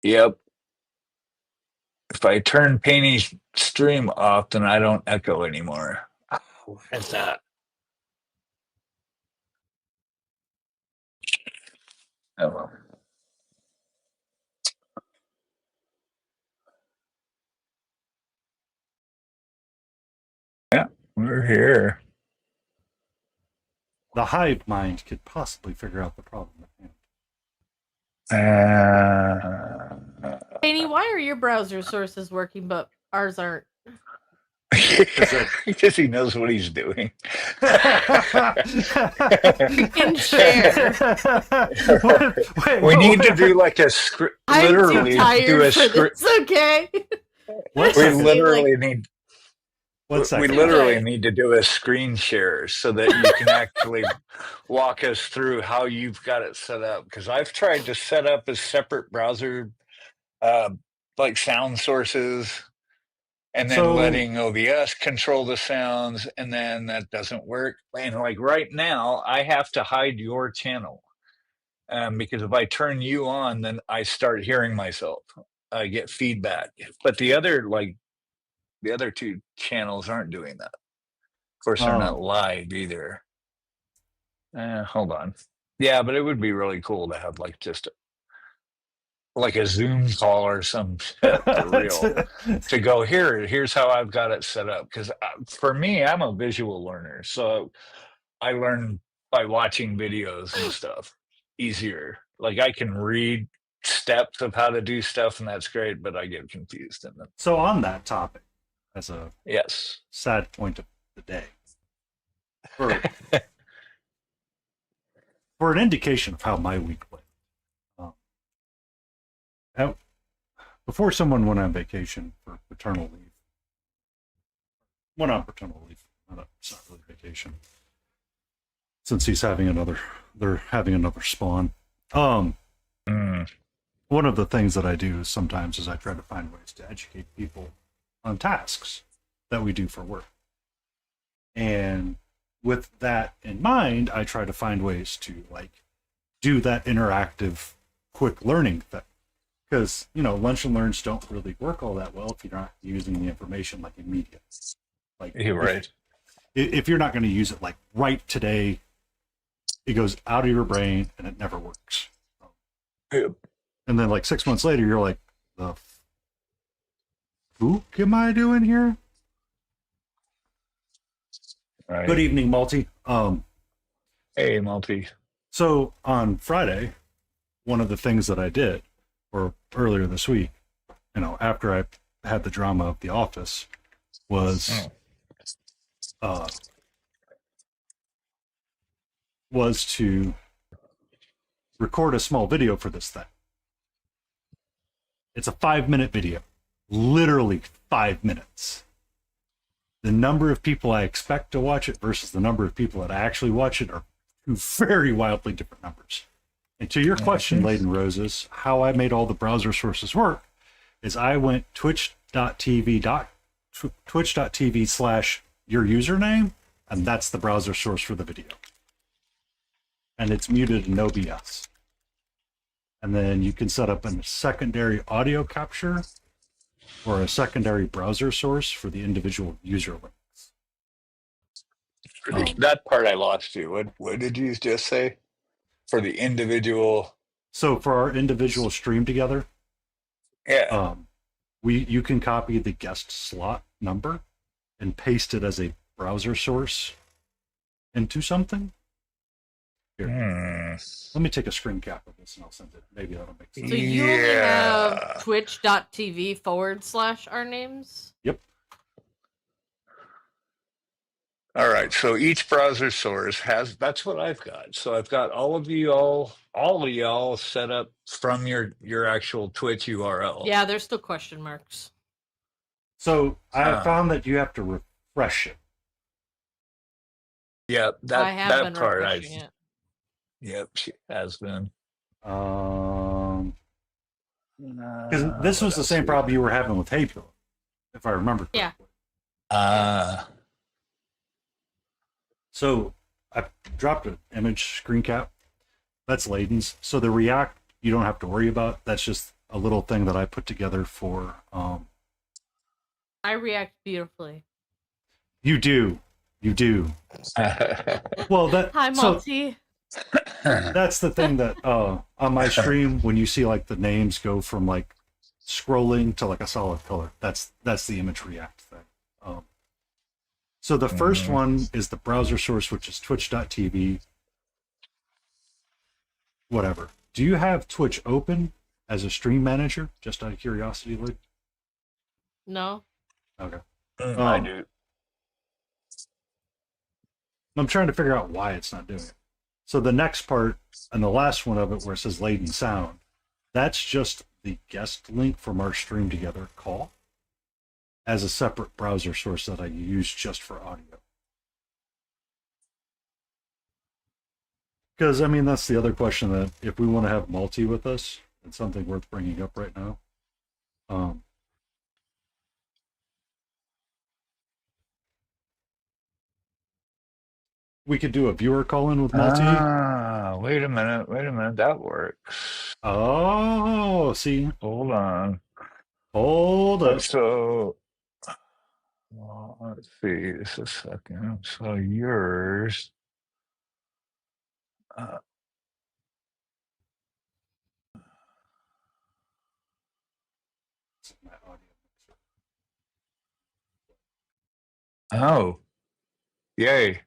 Yep. If I turn Painty's stream off, then I don't echo anymore. What is that? Oh, well. Yeah, we're here. The hive mind could possibly figure out the problem at Uh, Haney, why are your browser sources working but ours aren't? because he knows what he's doing. You can share. We need to do like a script. I'm Literally too tired do a for script. this. Okay. What We second? literally need. One We second. literally Okay. need to do a screen share so that you can actually walk us through how you've got it set up. Because I've tried to set up a separate browser, uh, like sound sources, and then So, letting OBS control the sounds, and then that doesn't work. And like right now, I have to hide your channel because if I turn you on, then I start hearing myself. I get feedback, but the other two channels aren't doing that. Of course, they're not um, live either. Hold on. Yeah, but it would be really cool to have like just like a Zoom call or some shit for real to go here. Here's how I've got it set up. Because for me, I'm a visual learner, so I learn by watching videos and stuff easier. Like I can read steps of how to do stuff, and that's great. But I get confused in them. so on that topic, as a Yes. sad point of the day, for, for an indication of how my week went, um, out, before someone went on vacation for paternal leave, went on paternal leave, it's not really vacation, since they're having another spawn. Mm. One of the things that I do sometimes is I try to find ways to educate people on tasks that we do for work. And with that in mind, I try to find ways to like do that interactive quick learning thing. Because, lunch and learns don't really work all that well if you're not using the information like immediate. Like You're right. if you're not going to use it like right today, it goes out of your brain and it never works. Yep. And then like 6 months later, you're like, the fuck am I doing here? Right. Good evening, Multi. Hey, Multi. So on Friday, one of the things that I did, or earlier this week, after I had the drama of The Office, was was to record a small video for this thing. It's a 5-minute video, literally 5 minutes. The number of people I expect to watch it versus the number of people that actually watch it are two very wildly different numbers. And to your question, Laden Roses, how I made all the browser sources work is I went twitch.tv / your username, and that's the browser source for the video. And it's muted in OBS. And then you can set up a secondary audio capture or a secondary browser source for the individual user links. That part I lost you. What did you just say? For the individual. So for our individual stream together, Yeah. You can copy the guest slot number and paste it as a browser source into something. Here, let me take a screen cap of this and I'll send it. Maybe that'll make sense. So you only have twitch.tv / our names? Yep. All right. So each browser source has, that's what I've got. So I've got all of y'all set up from your actual Twitch URL. Yeah, there's still question marks. So I found that you have to refresh it. Yeah, I have been part refreshing it. Yep, she has been. Because this was the same problem you were having with Hey Pillow, if I remember correctly. Yeah. So I dropped an image screen cap. That's Layden's. So the React, you don't have to worry about. That's just a little thing that I put together for. I react beautifully. You do. Well, Hi, Malty. that's the thing that on my stream, when you see like the names go from like scrolling to like a solid color, that's the image react thing. So the first one is the browser source, which is twitch.tv. Whatever. Do you have Twitch open as a stream manager? Just out of curiosity, Luke? No. Okay. I do. I'm trying to figure out why it's not doing it. So the next part and the last one of it where it says Laden Sound, that's just the guest link from our stream together call as a separate browser source that I use just for audio. Because, I mean, that's the other question, that if we want to have multi with us, it's something worth bringing up right now. We could do a viewer call-in with multi. Wait a minute. That works. Oh, see. Hold on. Hold up. So, well, let's see. Just a second. So yours. Oh, yay.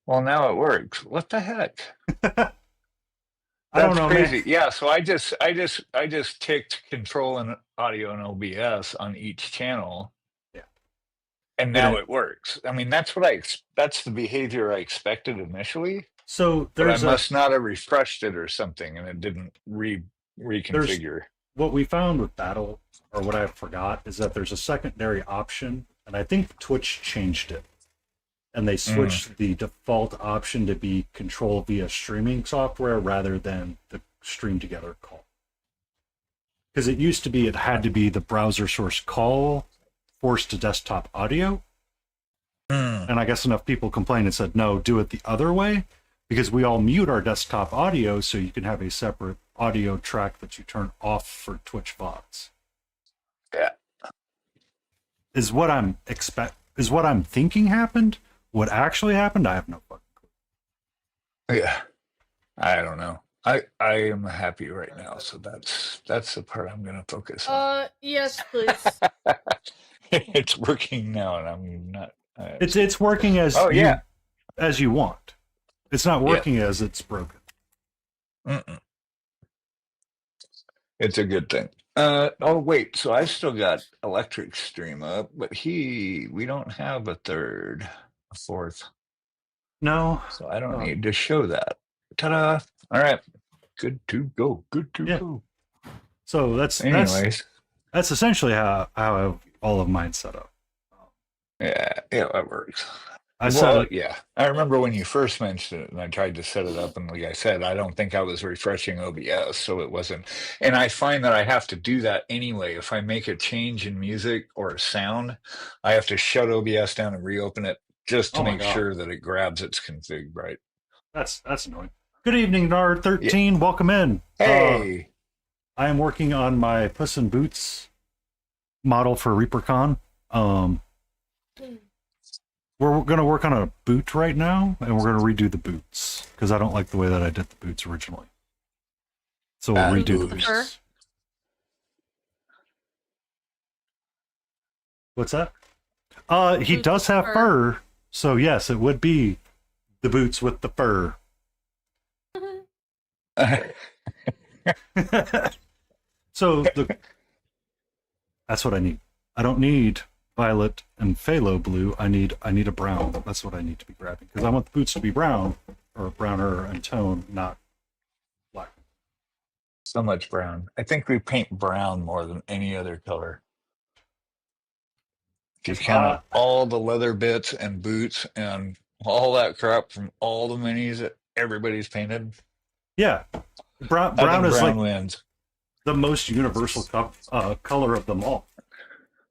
Well, now it works. What the heck? I don't know, crazy. man. Yeah, so I just ticked control and audio and OBS on each channel. Yeah. And now it works. I mean, that's the behavior I expected initially. So but I must not have refreshed it or something, and it didn't reconfigure. What we found with Battle, or what I forgot, is that there's a secondary option, and I think Twitch changed it. And they switched the default option to be control via streaming software rather than the stream together call. Because it used to be it had to be the browser source call forced to desktop audio. And I guess enough people complained and said, no, do it the other way, because we all mute our desktop audio so you can have a separate audio track that you turn off for Twitch VODs. Yeah. Is what I'm thinking happened. What actually happened, I have no fucking clue. Yeah. I don't know. I am happy right now, so that's the part I'm gonna focus on. Yes, please. It's working now, and I'm not. It's working as as you want. It's not working as it's broken. It's a good thing. Oh wait, so I still got Electric Stream up, but we don't have a fourth. No. So I don't need to show that. Ta-da! All right, good to go. Good to go. So that's essentially how I have all of mine set up. Yeah, that works. I remember when you first mentioned it, and I tried to set it up, and like I said, I don't think I was refreshing OBS, so it wasn't. And I find that I have to do that anyway. If I make a change in music or sound, I have to shut OBS down and reopen it just to make sure that it grabs its config right. That's annoying. Good evening, Nard13. Welcome in. Hey. I am working on my Puss in Boots model for ReaperCon. We're going to work on a boot right now, and we're going to redo the boots, because I don't like the way that I did the boots originally. So we'll redo the boots. What's that? He does have fur, so yes, it would be the boots with the fur. So that's what I need. I don't need violet and phthalo blue. I need a brown. That's what I need to be grabbing, because I want the boots to be brown, or browner in tone, not black. So much brown. I think we paint brown more than any other color. If you count all the leather bits and boots and all that crap from all the minis that everybody's painted. Yeah, brown is like wins. The most universal color of them all.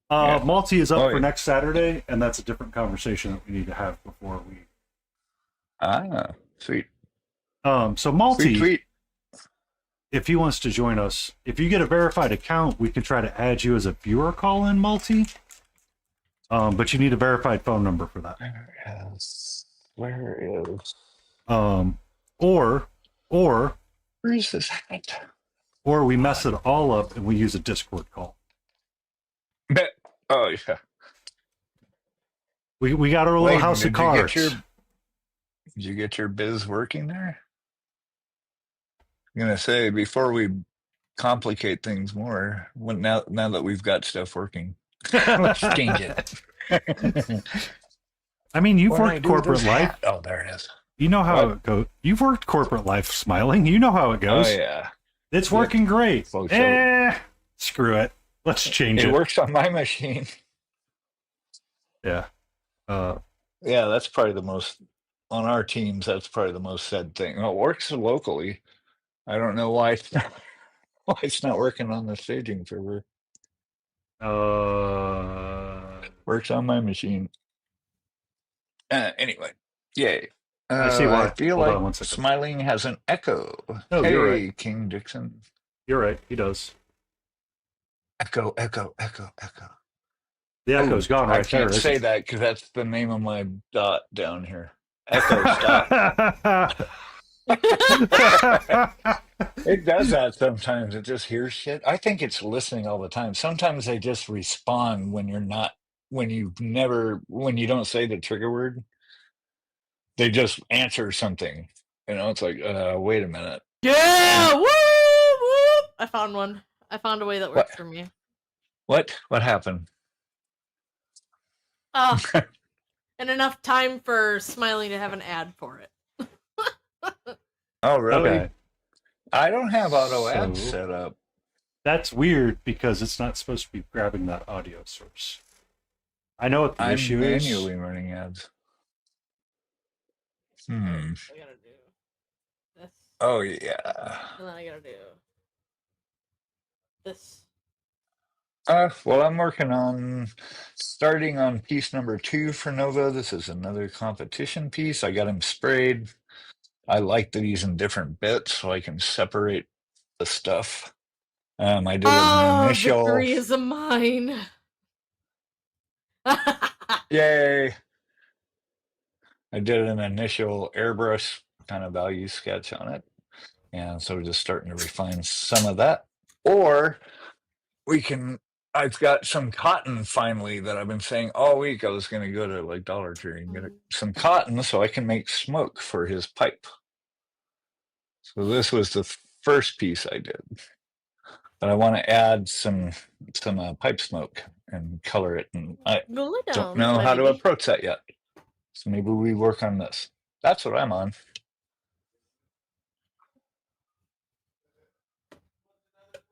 Malty is up for next Saturday, and that's a different conversation that we need to have before we. Sweet. So Malty, sweet. if he wants to join us, if you get a verified account, we can try to add you as a viewer call-in multi. But you need a verified phone number for that. Where is? Or Where's this hat? or we mess it all up and we use a Discord call. Oh yeah. We got our little house of cards. Did you get your biz working there? I'm gonna say before we complicate things more, now that we've got stuff working, let's change it. I mean, you've worked corporate life. Oh, there it is. You know how it goes. You've worked corporate life, Smiling. You know how it goes. Oh yeah, it's working great. So Screw it. Let's change it. It works on my machine. Yeah. Yeah, that's probably the most on our teams. That's probably the most said thing. Well, it works locally. I don't know why it's not working on the staging server. Works on my machine. Anyway, yay. I see why. I feel Hold on like one second. Smiling has an echo. Oh, hey, you're right. King Dixon. You're right. He does. Echo, echo, echo, echo. The echo's gone right there. I can't say that because that's the name of my dot down here. Echo, stop. It does that sometimes. It just hears shit. I think it's listening all the time. Sometimes they just respond when you don't say the trigger word. They just answer something. It's like, wait a minute. Yeah, woo, woo. I found one. I found a way that works for me. What happened? And enough time for Smiling to have an ad for it. Oh, really? Okay. I don't have auto ads set up. That's weird because it's not supposed to be grabbing that audio source. I know what the issue is. I'm manually running ads. I gotta do this. Oh, yeah. And then I gotta do this. Well, I'm working on starting on piece number 2 for Nova. This is another competition piece. I got him sprayed. I like that he's in different bits so I can separate the stuff. I did an initial. Victory is mine. Yay! I did an initial airbrush kind of value sketch on it. And so we're just starting to refine some of that. Or I've got some cotton finally that I've been saying all week. I was going to go to like Dollar Tree and get some cotton so I can make smoke for his pipe. So this was the first piece I did. But I want to add some pipe smoke and color it. And I don't know how to approach that yet. So maybe we work on this. That's what I'm on.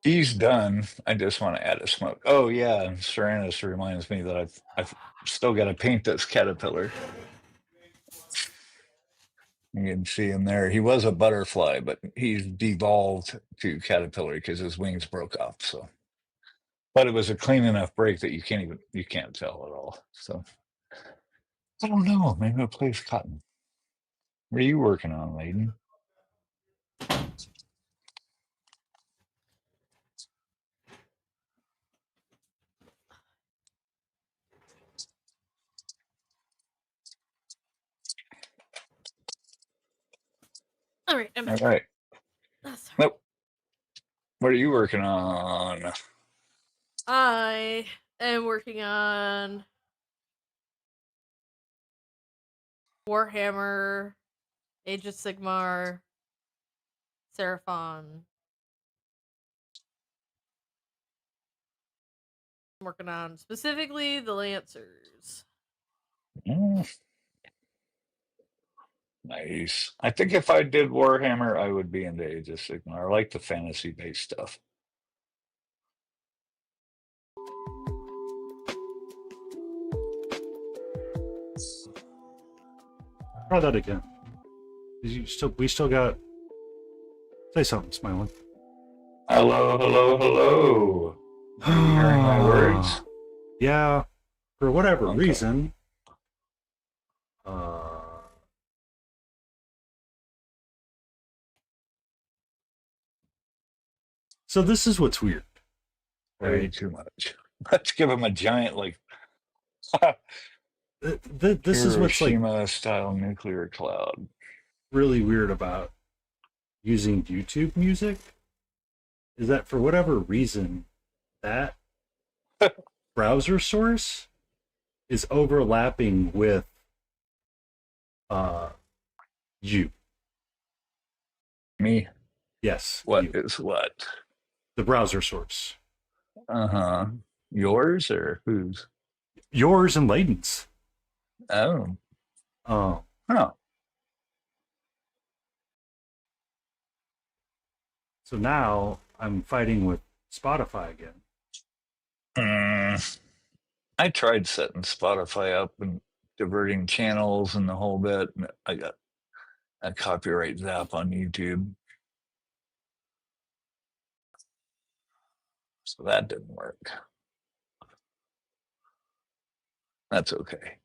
He's done. I just want to add a smoke. Oh yeah, Serenus reminds me that I've still got to paint this caterpillar. You can see him there. He was a butterfly, but he's devolved to caterpillar because his wings broke off. So, but it was a clean enough break that you can't tell at all. So, I don't know. Maybe I'll play with cotton. What are you working on, Layden? All right, I'm back. All right. That's Nope. What are you working on? I am working on Warhammer, Age of Sigmar, Seraphon. I'm working on specifically the Lancers. Nice. I think if I did Warhammer, I would be into Age of Sigmar. I like the fantasy-based stuff. Try that again. We still got. Say something, Smiling. Hello, hello, hello. Are you hearing my words? Yeah. For whatever Okay. reason. So this is what's weird. Way Right? too much. Let's give him a giant, like, This is what's like Hiroshima style nuclear cloud. really weird about using YouTube music is that for whatever reason that browser source is overlapping with uh you. Me? Yes, What you. is what? The browser source. Uh-huh. Yours or whose? Yours and Layden's. Oh. Um Huh. so now I'm fighting with Spotify again. I tried setting Spotify up and diverting channels and the whole bit, and I got a copyright zap on YouTube. So that didn't work. That's okay.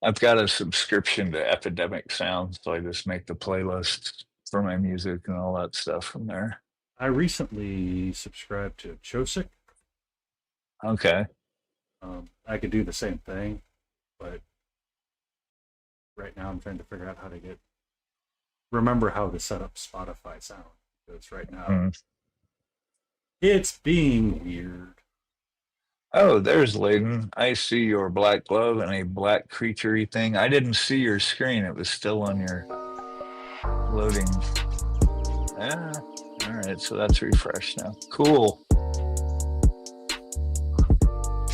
I've got a subscription to Epidemic Sound, so I just make the playlists for my music and all that stuff from there. I recently subscribed to Chosic. Okay. I could do the same thing, but right now I'm trying to figure out how to remember how to set up Spotify sound. Because right now it's being weird. Oh, there's Layden. I see your black glove and a black creaturey thing. I didn't see your screen. It was still on your loading. Yeah. All right. So that's refreshed now. Cool.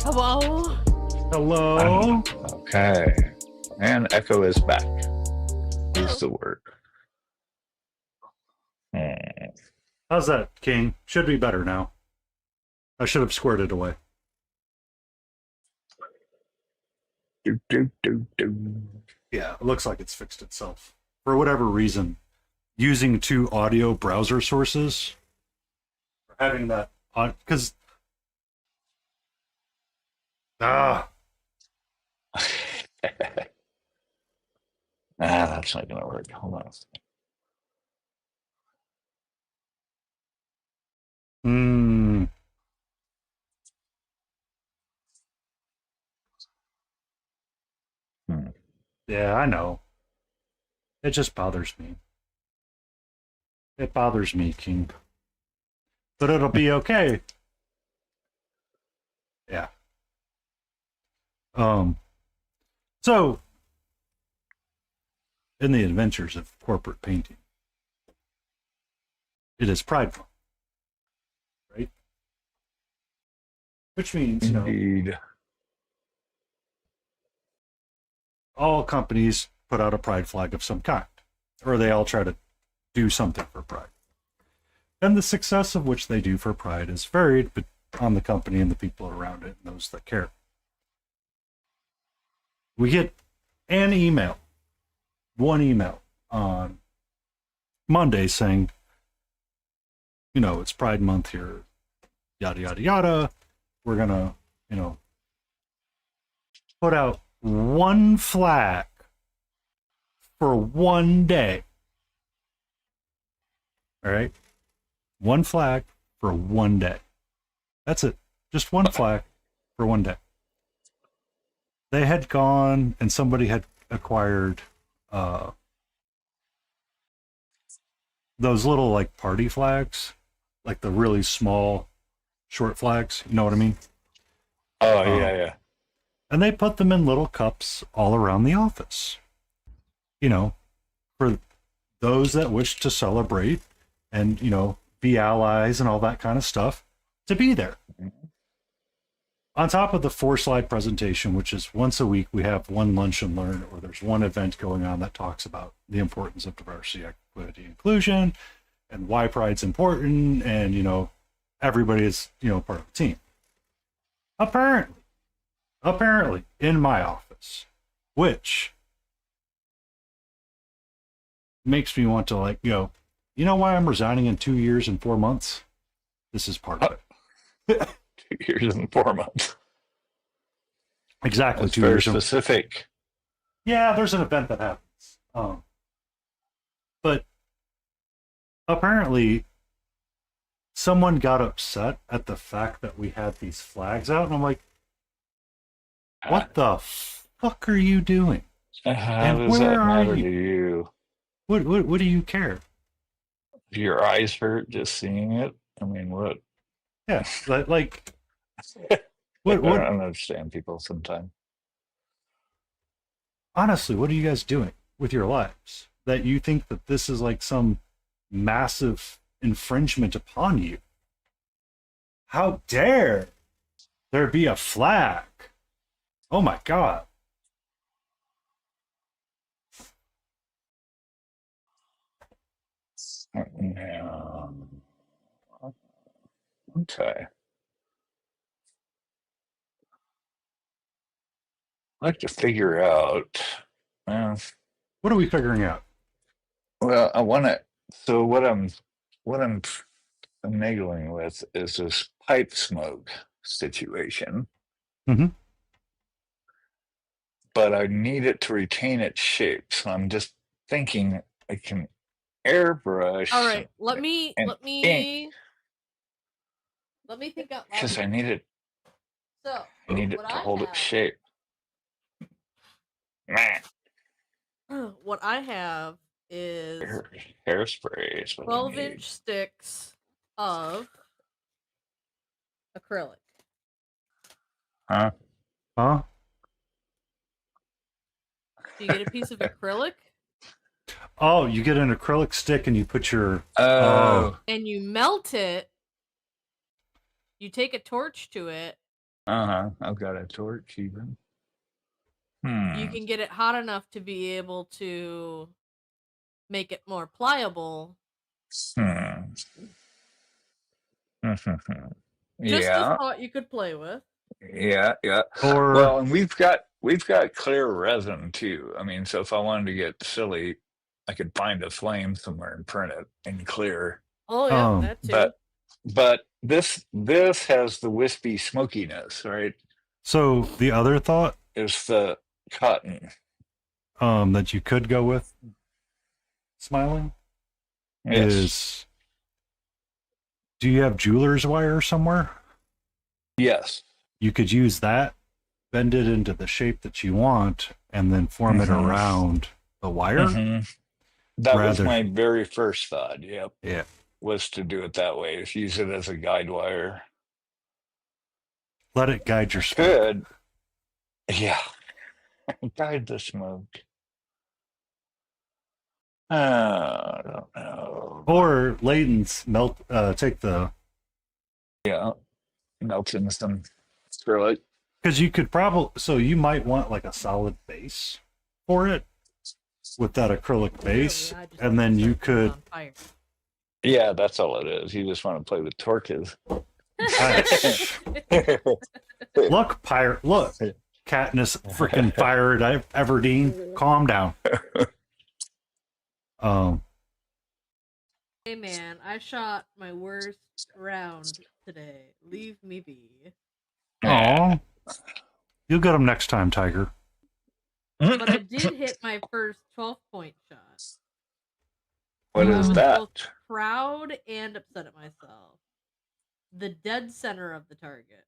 Hello. Hello. Okay. And Echo is back. Is the word. How's that, King? Should be better now. I should have squared it away. Yeah, it looks like it's fixed itself. For whatever reason, using two audio browser sources, or having that on, because that's not gonna work. Hold on. mm, yeah, I know. It just bothers me. It bothers me, King. But it'll be okay. Yeah. So in the adventures of corporate painting, it is Pride Month, right? Which means, Indeed. all companies put out a pride flag of some kind, or they all try to do something for pride. And the success of which they do for pride is varied but on the company and the people around it and those that care. We get one email on Monday saying, it's Pride Month here, yada, yada, yada. We're going to, put out one flag for one day. All right? One flag for one day. That's it. Just one flag for one day. They had gone and somebody had acquired those little like party flags, like the really small short flags. You know what I mean? Oh, yeah. And they put them in little cups all around the office. For those that wish to celebrate and, be allies and all that kind of stuff, to be there. On top of the 4-slide presentation, which is once a week, we have one lunch and learn, or there's one event going on that talks about the importance of diversity, equity, inclusion, and why pride's important, and, everybody is, part of the team. Apparently, in my office, which makes me want to go, you know why I'm resigning in 2 years and 4 months? This is part of it. 2 years and 4 months. Exactly. That's 2 very years. specific. Yeah, there's an event that happens. But apparently someone got upset at the fact that we had these flags out, and I'm like, what the fuck are you doing? How And does where that are matter to you? you? What do you care? Do your eyes hurt just seeing it? I mean, what? Yeah, like I what don't understand people sometimes. honestly, what are you guys doing with your lives that you think that this is like some massive infringement upon you? How dare there be a flag? Oh my god. Yeah. Okay. I'd like to figure out. Well, What are we figuring out? well, I want to. So what I'm finagling with is this pipe smoke situation, Mm-hmm. but I need it to retain its shape. So I'm just thinking I can All airbrush right, let me and let ink me let me think out loud because I here. need it. So, I need what it to I hold its shape. Meh. what I have is Hairspray is what I 12 need. inch sticks of acrylic. Huh? Huh? So you get a piece of acrylic Oh, you get an acrylic stick and you put your oh. Oh. and you melt it. You take a torch to it. Uh-huh. I've got a torch even. You can get it hot enough to be able to make it more pliable. Hmm. Just a Yeah. thought you could play with. Yeah. Yeah. Or Well, and we've got clear resin too. I mean, so if I wanted to get silly, I could find a flame somewhere and print it in clear. Oh, yep, um that too. But this has the wispy smokiness, right? so the other thought It's the cotton. that you could go with smiling Yes. is, do you have jeweler's wire somewhere? Yes. You could use that, bend it into the shape that you want, and then form it Mm-hmm. around the wire. Mm-hmm. That was Rather, my very first thought. Yep. yeah, Was to do it that way. Is use it as a guide wire. let it guide your I smoke. could. Yeah. Guide the smoke. I don't know. Or Layton's melt. Take the, Yeah. Melt in some acrylic. because you could probably, so you might want like a solid base for it with that acrylic base, Really, I just and then you set things could. on fire. Yeah, that's all it is. You just want to play with torches. Look, pirate! Look, Katniss freaking fired Everdeen. Calm down. Um, Hey man, I shot my worst round today. Leave me be. oh, you'll get them next time, Tiger. But I did hit my first 12-point shot. What So I is was that? both proud and upset at myself. The dead center of the target.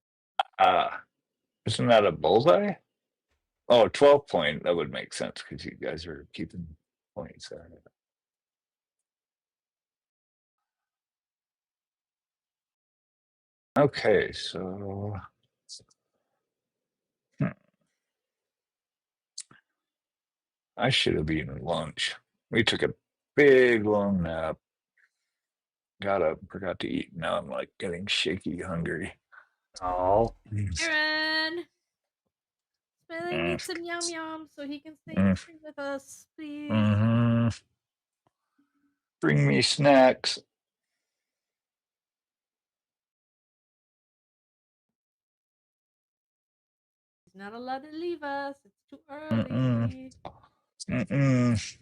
Isn't that a bullseye? Oh, 12 point. That would make sense because you guys are keeping points there. Okay, so I should have eaten lunch. We took a big long nap. Got up, forgot to eat. Now I'm like getting shaky hungry. Oh, Aaron! Smelly Mm, needs some yum yum so he can stay mm, with us, please. mm-hmm. Bring me snacks. He's not allowed to leave us. It's too Mm-mm. early. Mm-mm.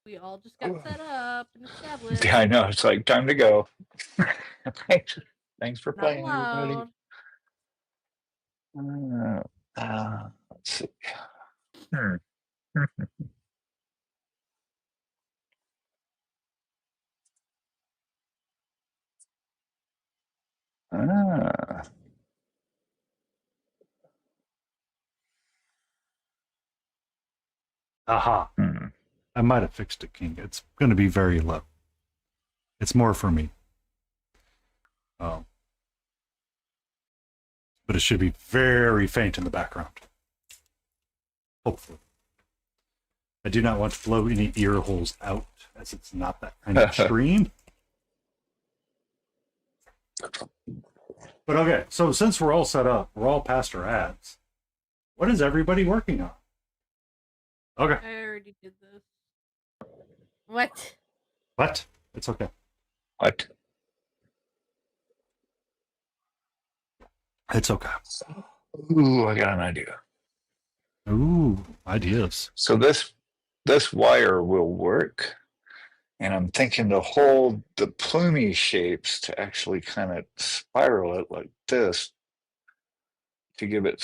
We all just got set up and established. Yeah, I know. It's like time to go. Thanks for Not playing, everybody. allowed. Let's see. Hmm. Aha. I might have fixed it, King. It's going to be very low. It's more for me. But it should be very faint in the background. Hopefully. I do not want to blow any ear holes out, as it's not that kind of stream. But okay, so since we're all set up, we're all past our ads. What is everybody working on? Okay. I already did this. What? What? It's okay. What? It's okay. Ooh, I got an idea. Ooh, ideas. So this wire will work, and I'm thinking to hold the plumy shapes to actually kind of spiral it like this to give it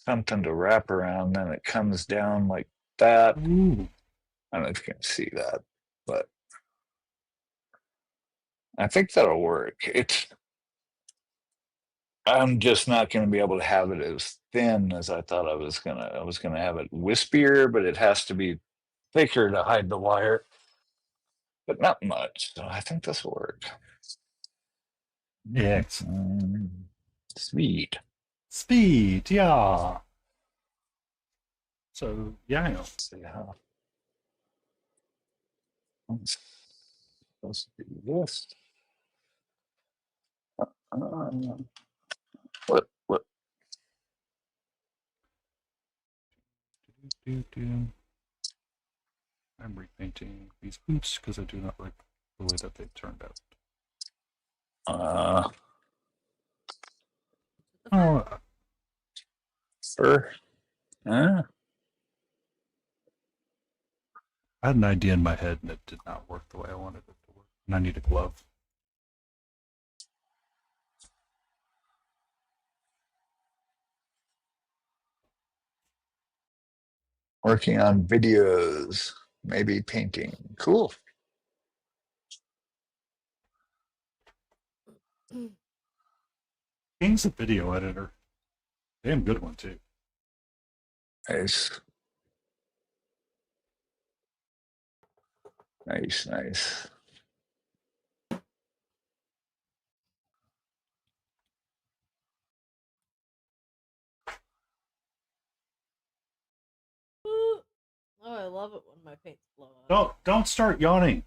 something to wrap around. Then it comes down like that. Ooh. I don't know if you can see that, but I think that'll work. I'm just not going to be able to have it as thin as I thought I was gonna. I was gonna have it wispier, but it has to be thicker to hide the wire, but not much. So I think this will work. Yeah. Sweet. Speed, yeah. So, yeah, I know. Let's see how. Let's do this. What? I'm repainting these boots because I do not like the way that they turned out. Fur. I had an idea in my head and it did not work the way I wanted it to work. And I need a glove. Working on videos, maybe painting. Cool. King's a video editor. Damn good one, too. Nice. Nice. Oh, I love it when my paints blow out. Don't start yawning.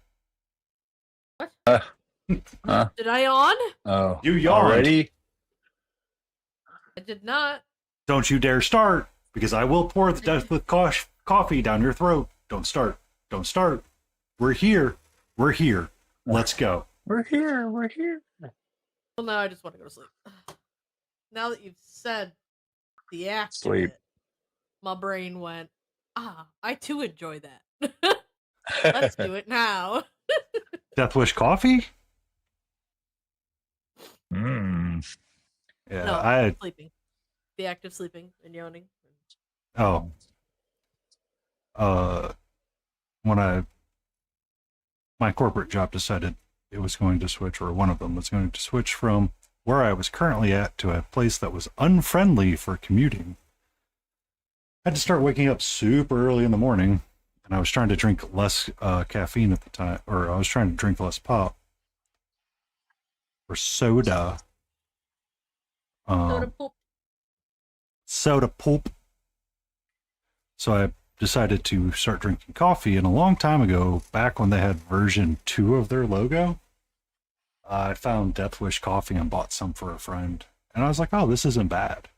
What? Did I yawn? Oh, you yawned already? I did not. Don't you dare start, because I will pour the death with coffee down your throat. Don't start. Don't start. We're here. Let's go. We're here. Well, now I just want to go to sleep. Now that you've said the act Sleep. of it, my brain went, I too enjoy that. Let's do it now. Death Wish coffee? Yeah, no, sleeping. The act of sleeping and yawning. Oh. When my corporate job decided it was going to switch, or one of them was going to switch from where I was currently at to a place that was unfriendly for commuting. I had to start waking up super early in the morning, and I was trying to drink less caffeine at the time, or I was trying to drink less pop or soda. Soda pulp. So I decided to start drinking coffee, and a long time ago, back when they had version 2 of their logo, I found Death Wish coffee and bought some for a friend. And I was like, oh, this isn't bad.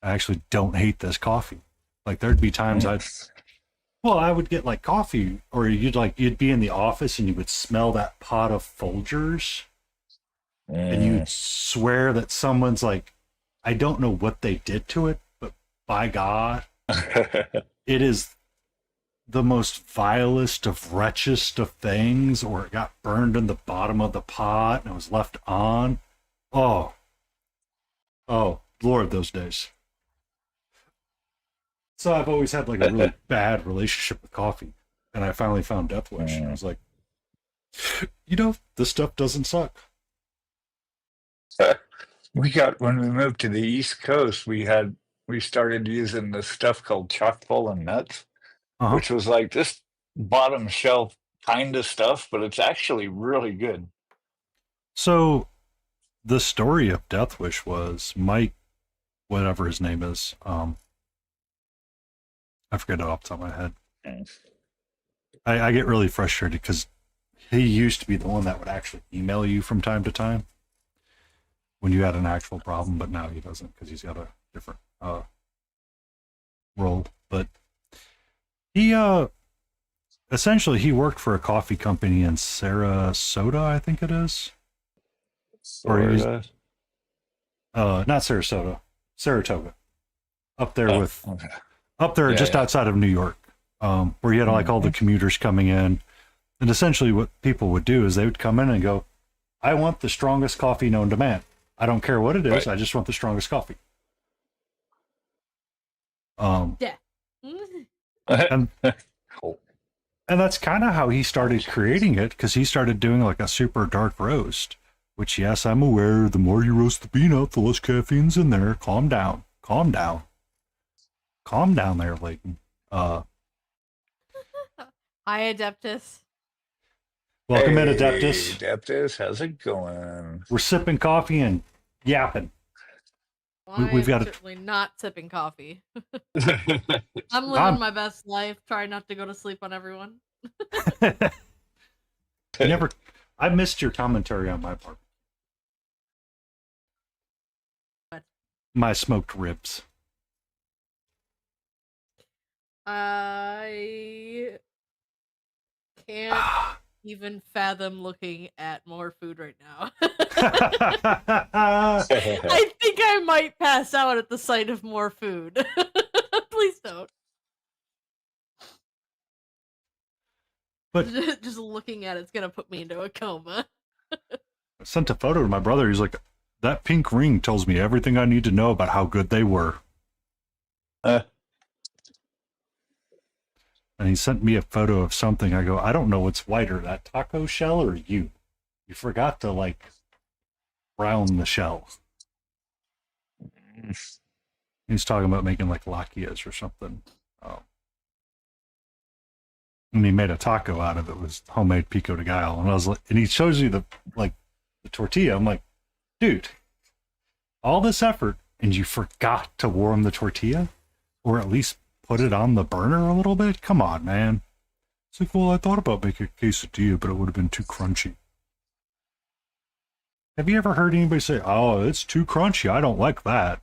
I actually don't hate this coffee. Like, there'd be times I would get like coffee, or you'd be in the office and you would smell that pot of Folgers, and you'd swear that someone's like, I don't know what they did to it, but by God, it is the most vilest of wretchest of things, or it got burned in the bottom of the pot and it was left on. Oh, Lord, those days. So I've always had like a really bad relationship with coffee, and I finally found Death Wish, and I was like, this stuff doesn't suck. When we moved to the East Coast, we started using this stuff called chock full of nuts. Uh-huh. which was like this bottom shelf kind of stuff, but it's actually really good. So the story of Death Wish was Mike, whatever his name is. I forget it off the top of my head. Mm. I get really frustrated because he used to be the one that would actually email you from time to time when you had an actual problem, but now he doesn't because he's got a different role. But he essentially he worked for a coffee company in Sarasota, I think it is. Or he was, not Sarasota, Saratoga, up there Okay. up there just outside of New York, where you had like all the commuters coming in, and essentially what people would do is they would come in and go, "I want the strongest coffee known to man. I don't care what it is. Right. I just want the strongest coffee." Yeah. And Cool. and that's kind of how he started creating it, because he started doing like a super dark roast. Which, yes, I'm aware, the more you roast the bean out, the less caffeine's in there. Calm down. Calm down. Calm down there, Layton. Hi, Adeptus. Welcome in, Hey, Adeptus. Adeptus, how's it going? We're sipping coffee and yapping. We've got certainly not sipping coffee. Hey, I'm living my best life, trying not to go to sleep on everyone. I missed your commentary on my part. What? My smoked ribs. I can't even fathom looking at more food right now. I think I might pass out at the sight of more food. Please don't. But just looking at it's gonna put me into a coma. I sent a photo to my brother. He's like, "That pink ring tells me everything I need to know about how good they were." And he sent me a photo of something. I go, "I don't know what's whiter, that taco shell or you. You forgot to like brown the shell." He's talking about making like lakias or something. And he made a taco out of it. It was homemade pico de gallo. And I was like, and he shows you the tortilla. I'm like, dude, all this effort and you forgot to warm the tortilla, or at least put it on the burner a little bit? Come on, man. It's like, well, I thought about making a quesadilla, but it would have been too crunchy. Have you ever heard anybody say, "Oh, it's too crunchy, I don't like that"?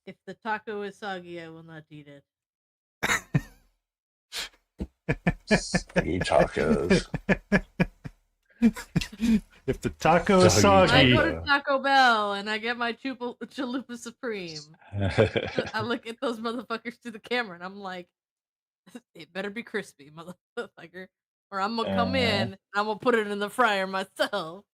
If the taco is soggy, I will not eat it. Eat tacos. If the taco is soggy, I go to Taco Bell and I get my chalupa supreme. I look at those motherfuckers through the camera and I'm like, it better be crispy, motherfucker, or I'm gonna come in and I'm gonna put it in the fryer myself.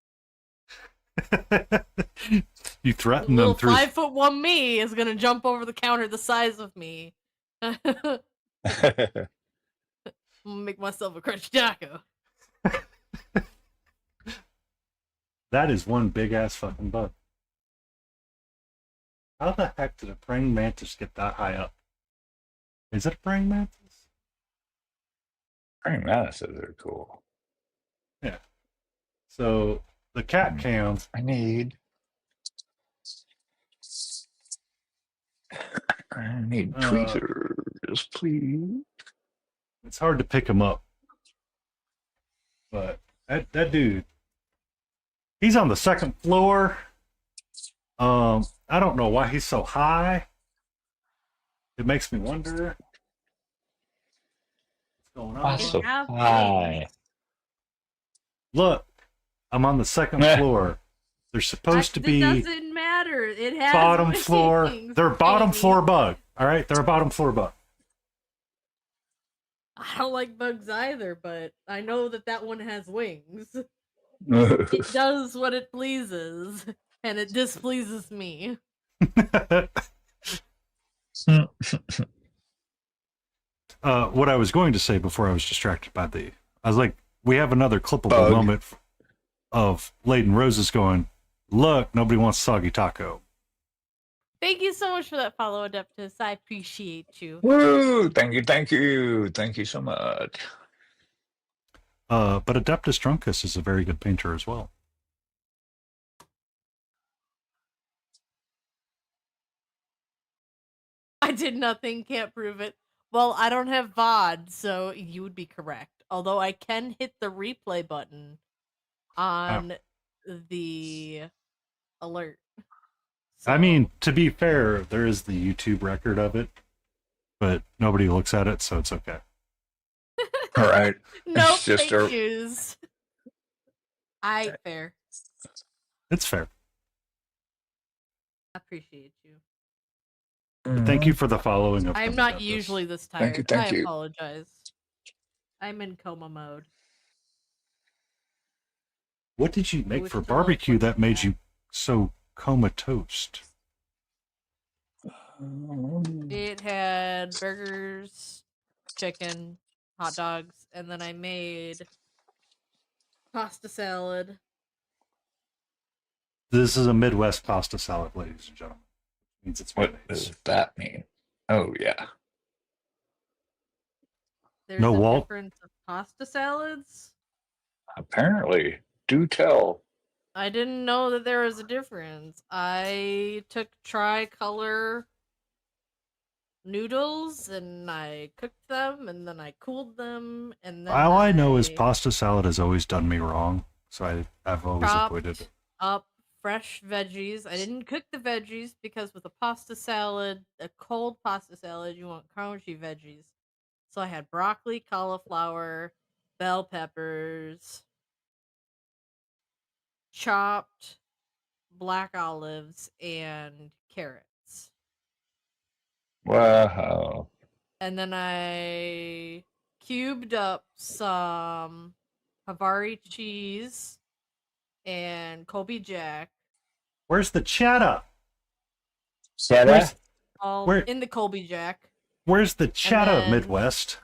You threaten Little them through 5'1" me is gonna jump over the counter the size of me. I'm gonna make myself a crunchy taco. That is one big ass fucking bug. How the heck did a praying mantis get that high up? Is it a praying mantis? Praying mantises are cool. Yeah. So the cat cam. I need tweezers, please. It's hard to pick him up, but that dude, he's on the second floor. I don't know why he's so high. It makes me wonder what's going on. What's so high? Look, I'm on the second floor. They're supposed to be. It doesn't matter. It has bottom floor. wings, They're bottom baby. floor bug. All right, they're a bottom floor bug. I don't like bugs either, but I know that one has wings. It does what it pleases, and it displeases me. What I was going to say before I was distracted by I was like, we have another clippable moment of Layden Roses going, "Look, nobody wants soggy taco." Thank you so much for that follow, Adeptus. I appreciate you. Woo! Thank you so much. But Adeptus Truncus is a very good painter as well. I did nothing, can't prove it. Well, I don't have VOD, so you would be correct. Although I can hit the replay button on the alert. So, I mean, to be fair, there is the YouTube record of it, but nobody looks at it, so it's okay. All right. no It's just fake news. Fair. It's fair. I appreciate you. But thank you for the following of I'm not usually this tired. Thank you. I apologize. I'm in coma mode. What did you make wish for to barbecue look that made back. you so comatose? It had burgers, chicken, hot dogs, and then I made pasta salad. This is a Midwest pasta salad, ladies and gentlemen. It means it's What mayonnaise. does that mean? Oh, yeah. There's No, a Walt? difference of pasta salads? Apparently. Do tell. I didn't know that there was a difference. I took tricolor noodles and I cooked them and then I cooled them and then All I know is pasta salad has always done me wrong, so I've always avoided it. Up fresh veggies. I didn't cook the veggies because with a pasta salad, a cold pasta salad, you want crunchy veggies. So I had broccoli, cauliflower, bell peppers, chopped black olives, and carrots. Wow. And then I cubed up some Havarti cheese and Colby Jack. Where's the cheddar? Cheddar? All Where- in the Colby Jack. Where's the cheddar, then- Midwest?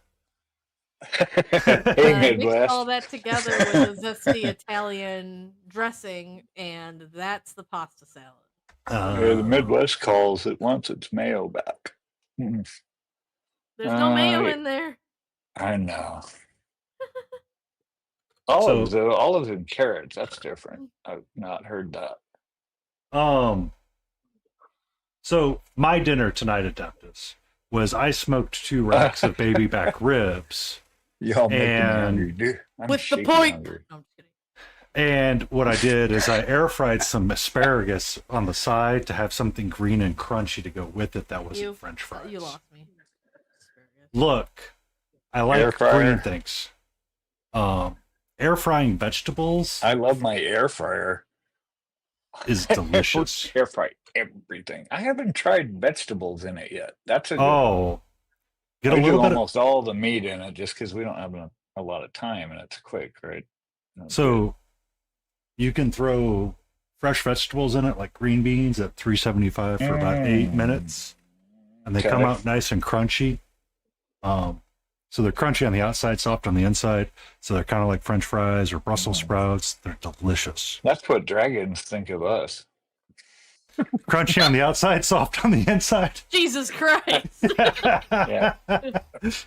Hey, I mixed Midwest. all that together with a zesty Italian dressing, and that's the pasta salad. The Midwest calls it wants its mayo back. There's no mayo in there. I know. Olives and carrots, that's different. I've not heard that. So my dinner tonight at Adeptus was I smoked 2 racks of baby back ribs. Y'all making me And- hungry, dude. I'm With the shaking point. hungry. No, I'm just kidding. And what I did is I air fried some asparagus on the side to have something green and crunchy to go with it that wasn't French fries. You lost me. Look, I Air like fryer. green things. Air frying vegetables I love my air fryer. is delicious. Air fry everything. I haven't tried vegetables in it yet. That's a good one. Oh, get a I do little bit. almost all the meat in it just because we don't have a lot of time and it's quick, right? So you can throw fresh vegetables in it, like green beans, at 375 for about 8 minutes, and they come Okay. out nice and crunchy. So they're crunchy on the outside, soft on the inside. So they're kind of like French fries or Brussels sprouts. They're delicious. That's what dragons think of us. Crunchy on the outside, soft on the inside. Jesus Christ! Yeah.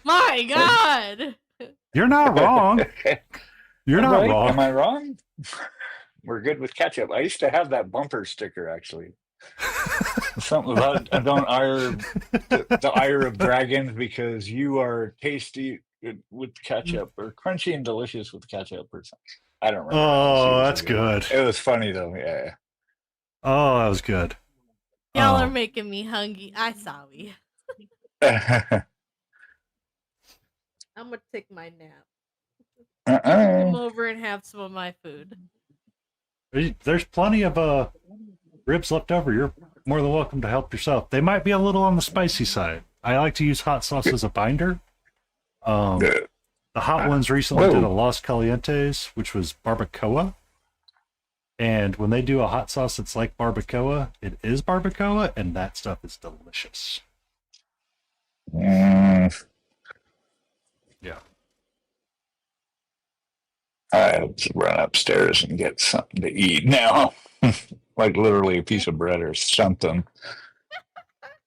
My God! You're not wrong. You're Am not I- wrong. Am I wrong? We're good with ketchup. I used to have that bumper sticker actually. Something about I don't ire the ire of dragons because you are tasty with ketchup or crunchy and delicious with ketchup or something. I don't remember. Oh, Years that's ago. good. It was funny though. Yeah. Oh, that was good. Y'all Oh. are making me hungry. I sorry. Uh-uh. I'm gonna take my nap. Come Uh-uh. over and have some of my food. There's plenty of ribs left over. You're more than welcome to help yourself. They might be a little on the spicy side. I like to use hot sauce as a binder. The hot ones recently did a Los Calientes, which was barbacoa. And when they do a hot sauce that's like barbacoa, it is barbacoa, and that stuff is delicious. Mm, Yeah. I have to run upstairs and get something to eat now. Like literally a piece of bread or something.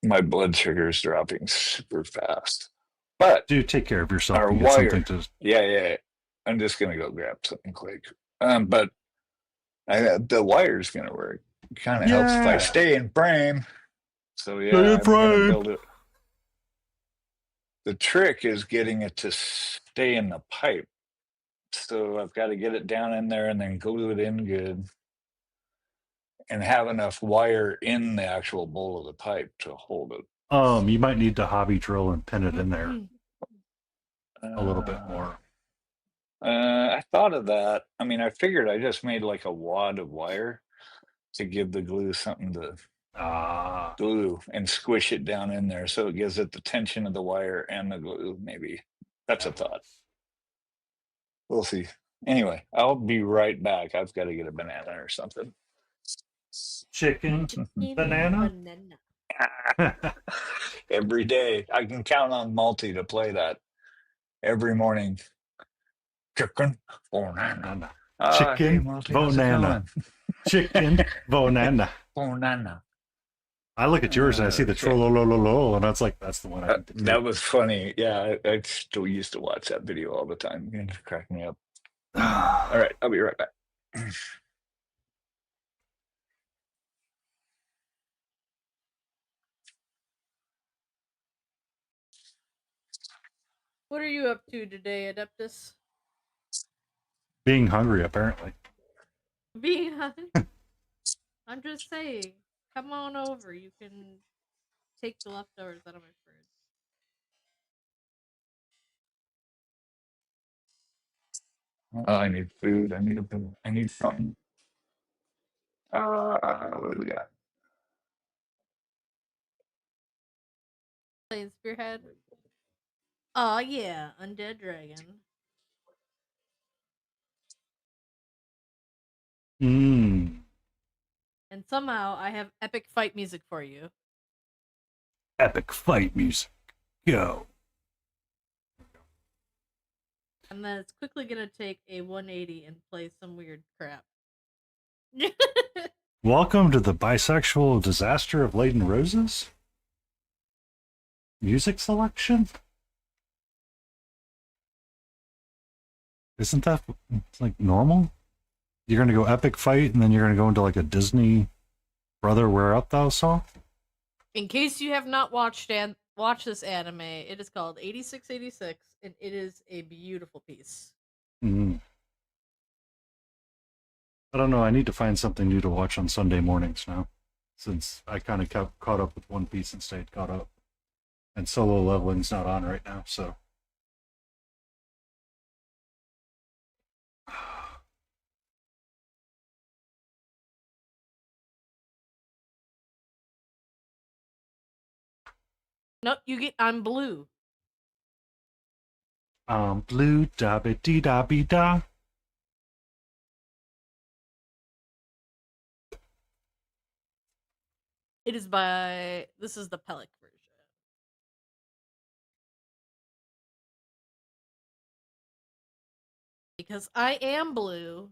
my blood sugar is dropping super fast. But Do take care of yourself our and get wire, something to. yeah. I'm just gonna go grab something quick. But the wire's gonna work. It kind of helps if I Yeah. stay in frame. So Stay yeah, in I'm gonna frame. build it. The trick is getting it to stay in the pipe. So I've got to get it down in there and then glue it in good and have enough wire in the actual bowl of the pipe to hold it. You might need to hobby drill and pin it in there a little bit more. I thought of that. I mean, I figured I just made like a wad of wire to give the glue something to glue and squish it down in there so it gives it the tension of the wire and the glue. Maybe that's a thought. We'll see. Anyway, I'll be right back. I've got to get a banana or something. Chicken, banana. Every day. I can count on Multi to play that every morning. Chicken, banana. Chicken, banana. Chicken, banana. Banana. I look at yours and I see the trollolololo, and that's like, that's the one I need to that was funny. Yeah, I still used to watch that video all the time. It cracked me up. All right, I'll be right back. What are you up to today, Adeptus? Being hungry, apparently. Being hungry? I'm just saying. Come on over. You can take the leftovers out of my fridge. I need food. I need something. What do we got? Playing Spearhead? Oh yeah, Undead Dragon. And somehow I have epic fight music for you. Epic fight music. Go. And then it's quickly gonna take a 180 and play some weird crap. Welcome to the bisexual disaster of Laden Roses. Music selection? Isn't that like normal? You're gonna go epic fight and then you're gonna go into like a Disney Brother Where Art Thou song? In case you have not watched this anime, it is called 8686 and it is a beautiful piece. I don't know, I need to find something new to watch on Sunday mornings now. Since I kind of caught up with One Piece and stayed caught up. And Solo Leveling's not on right now, so. No, I'm blue. Blue, da ba dee da be da. This is the Pellic version. Because I am blue.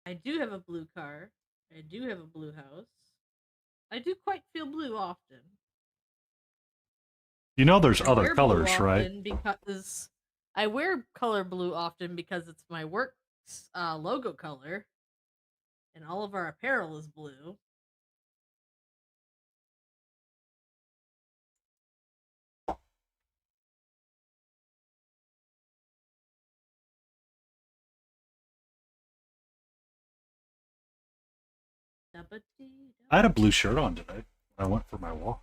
I do have a blue car. I do have a blue house. I do quite feel blue often. You know there's other colors, right? Because I wear color blue often because it's my work's logo color. And all of our apparel is blue. I had a blue shirt on today. I went for my walk.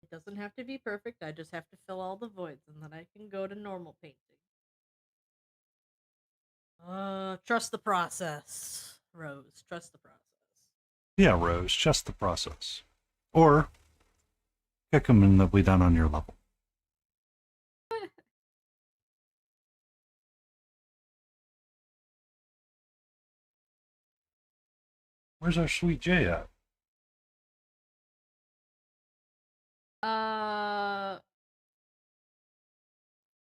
It doesn't have to be perfect. I just have to fill all the voids and then I can go to normal painting. Trust the process. Rose, trust the process. Yeah, Rose, just the process. Or Kick them and they'll be done on your level. Where's our sweet Jay at?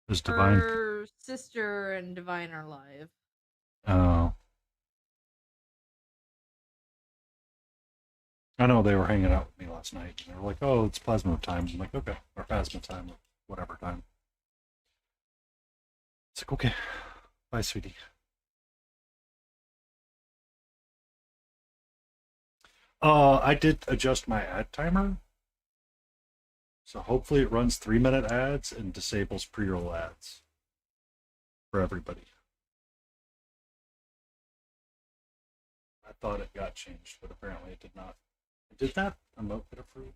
Is Divine? Her sister and Divine are live. Oh. I know they were hanging out with me last night. And they were like, "Oh, it's plasma time." I'm like, "Okay," or plasma time, or whatever time. It's like, "Okay, bye, sweetie." I did adjust my ad timer, so hopefully it runs 3-minute ads and disables pre-roll ads for everybody. I thought it got changed, but apparently it did not. Did that emote get approved?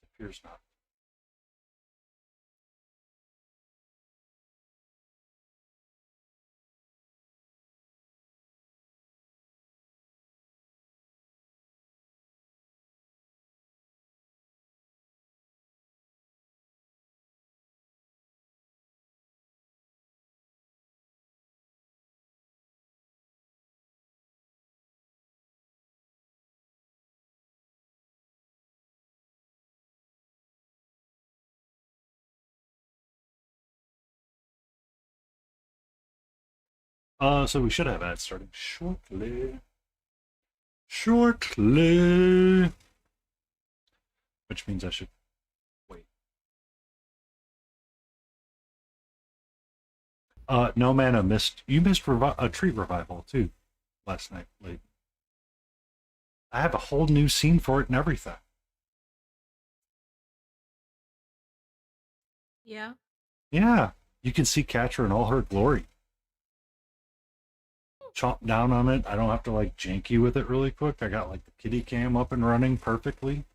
It appears not. So we should have ads starting shortly. Shortly. Which means I should wait. No mana missed. You missed a treat revival too last night late. I have a whole new scene for it and everything. Yeah. Yeah, you can see Catra in all her glory. Chomp down on it. I don't have to like janky with it really quick. I got like the kitty cam up and running perfectly.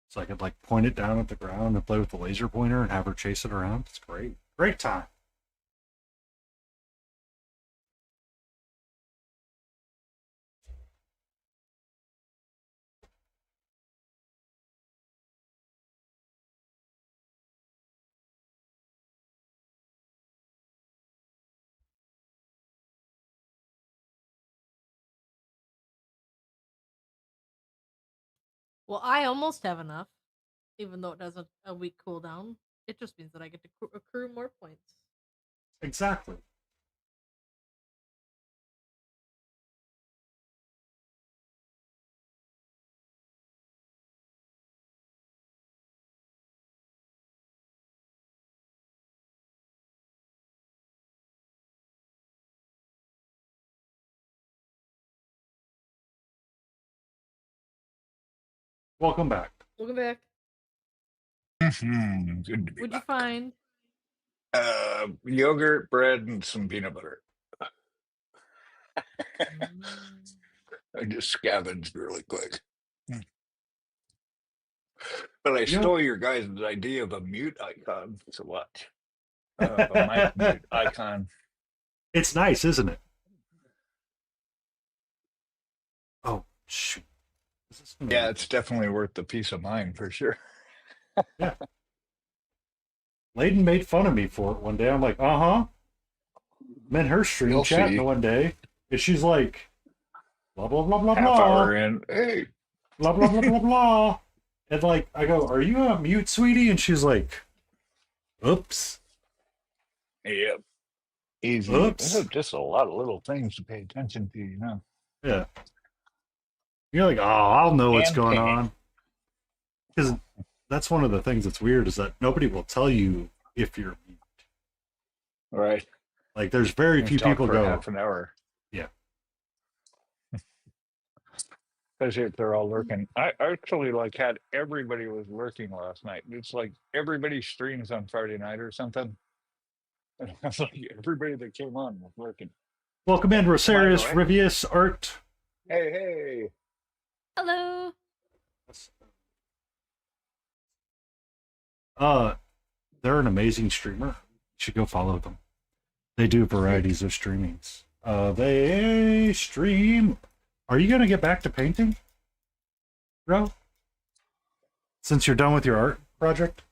So I could like point it down at the ground and play with the laser pointer and have her chase it around. It's great. Great time. Well, I almost have enough, even though it has a week cooldown. It just means that I get to accrue more points. Exactly. Welcome back. Welcome back. Good to be What'd you back. find? Yogurt, bread, and some peanut butter. I just scavenged really quick. But I stole your guys' idea of a mute icon. So what? A mic mute icon. It's nice, isn't it? Oh, shoot. Yeah, it's definitely worth the peace of mind for sure. Yeah. Layden made fun of me for it one day. I'm like, I'm in her stream You'll chatting see. one day, and she's like, blah, blah, blah, blah, Half blah. hour in, hey. Blah, blah, blah, blah, blah. And like, I go, are you on mute, sweetie? And she's like, oops. Yep. Easy. Oops. There's just a lot of little things to pay attention to, you know. Yeah. You're like, oh, I'll know what's going on. Because that's one of the things that's weird is that nobody will tell you if you're mute. Right. Like, there's very few people for go half an hour. Yeah. Especially if they're all lurking. I actually like had everybody was lurking last night. It's like everybody streams on Friday night or something. And I was like, everybody that came on was lurking. Welcome in, Rosarius, Rivius, Art. Hey. Hello. They're an amazing streamer. You should go follow them. They do varieties of streamings. They stream. Are you gonna get back to painting, bro? Since you're done with your art project?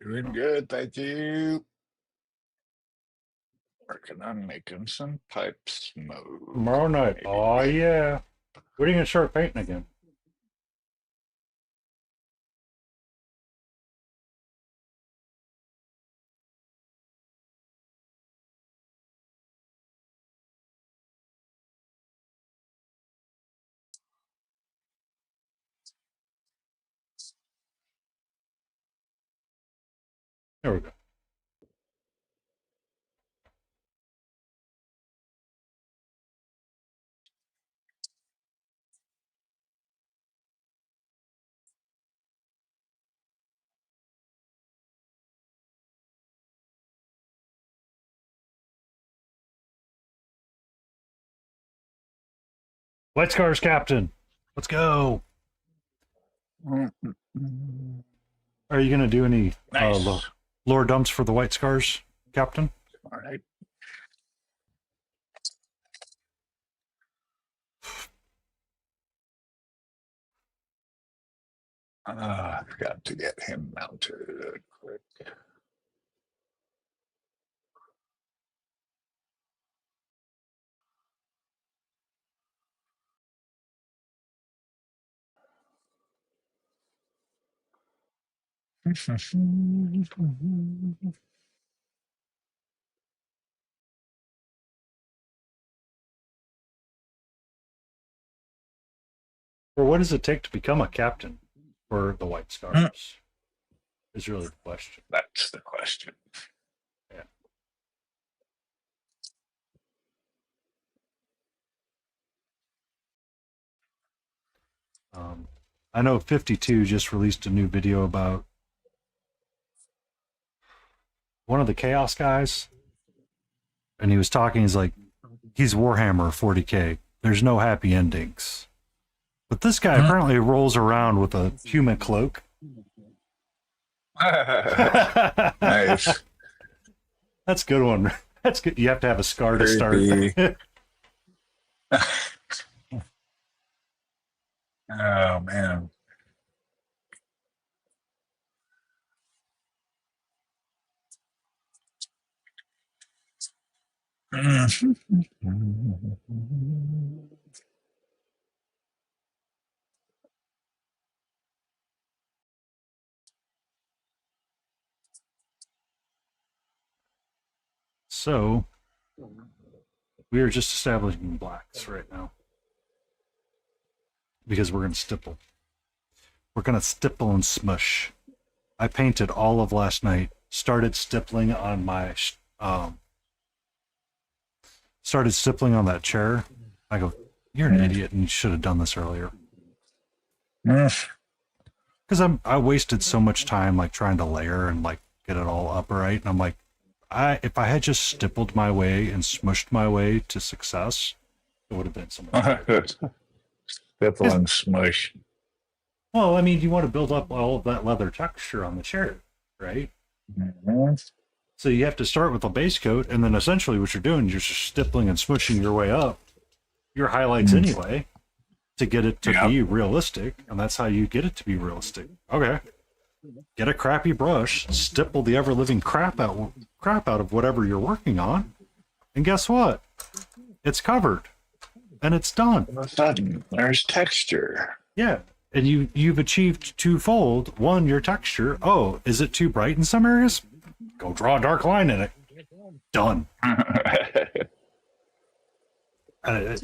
Doing good, thank you. Working on making some pipe smoke. Tomorrow night. Maybe. Oh yeah. When are you gonna start painting again? There we go. White Scars Captain. Let's go. Are you gonna do any Nice. lore dumps for the White Scars, Captain? All right. I forgot to get him mounted quick. Or what does it take to become a captain for the White Scars? Is really the question. That's the question. Yeah. I know 52 just released a new video about one of the Chaos guys, and he was talking. He's like, he's Warhammer 40k. There's no happy endings, but this guy apparently rolls around with a human cloak. Nice. That's a good one. That's good. You have to have a scar to start. Oh man. So we are just establishing blacks right now because we're going to stipple. We're going to stipple and smush. I painted all of last night. Started stippling on my started stippling on that chair. I go, you're an idiot, and you should have done this earlier. Because I wasted so much time like trying to layer and like get it all upright, and I'm like, if I had just stippled my way and smushed my way to success, it would have been so much better. Stipple and smush. Well, I mean, you want to build up all of that leather texture on the chair, right? Mm-hmm. So you have to start with a base coat, and then essentially what you're doing is you're just stippling and smushing your way up your highlights anyway to get it to be realistic, and that's how you get it to be realistic. Okay. Get a crappy brush, stipple the ever-living crap out of whatever you're working on, and guess what? It's covered, and it's done. All of a sudden, there's texture. Yeah, and you've achieved twofold. One, your texture. Oh, is it too bright in some areas? Go draw a dark line in it. Done. I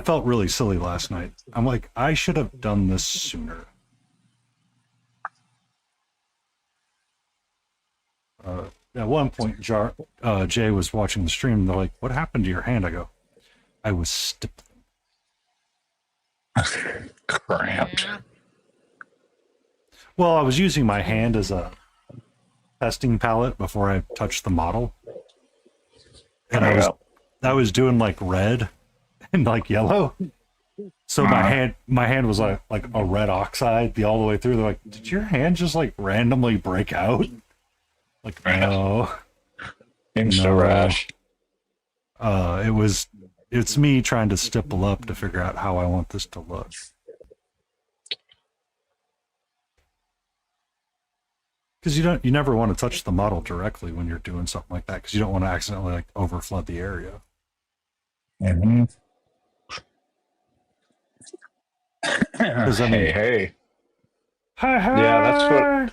felt really silly last night. I'm like, I should have done this sooner. At one point, Jay was watching the stream, and they're like, what happened to your hand? I go, I was stippling. Cramped. Yeah. Well, I was using my hand as a testing palette before I touched the model. And I was doing like red and like yellow. So my hand was like a red oxide all the way through. They're like, did your hand just like randomly break out? Like, no, Insta no. rash. It's me trying to stipple up to figure out how I want this to look. Because you never want to touch the model directly when you're doing something like that, because you don't want to accidentally like overflood the area. Mm-hmm. Because I mean, hey. hey, Yeah, hey.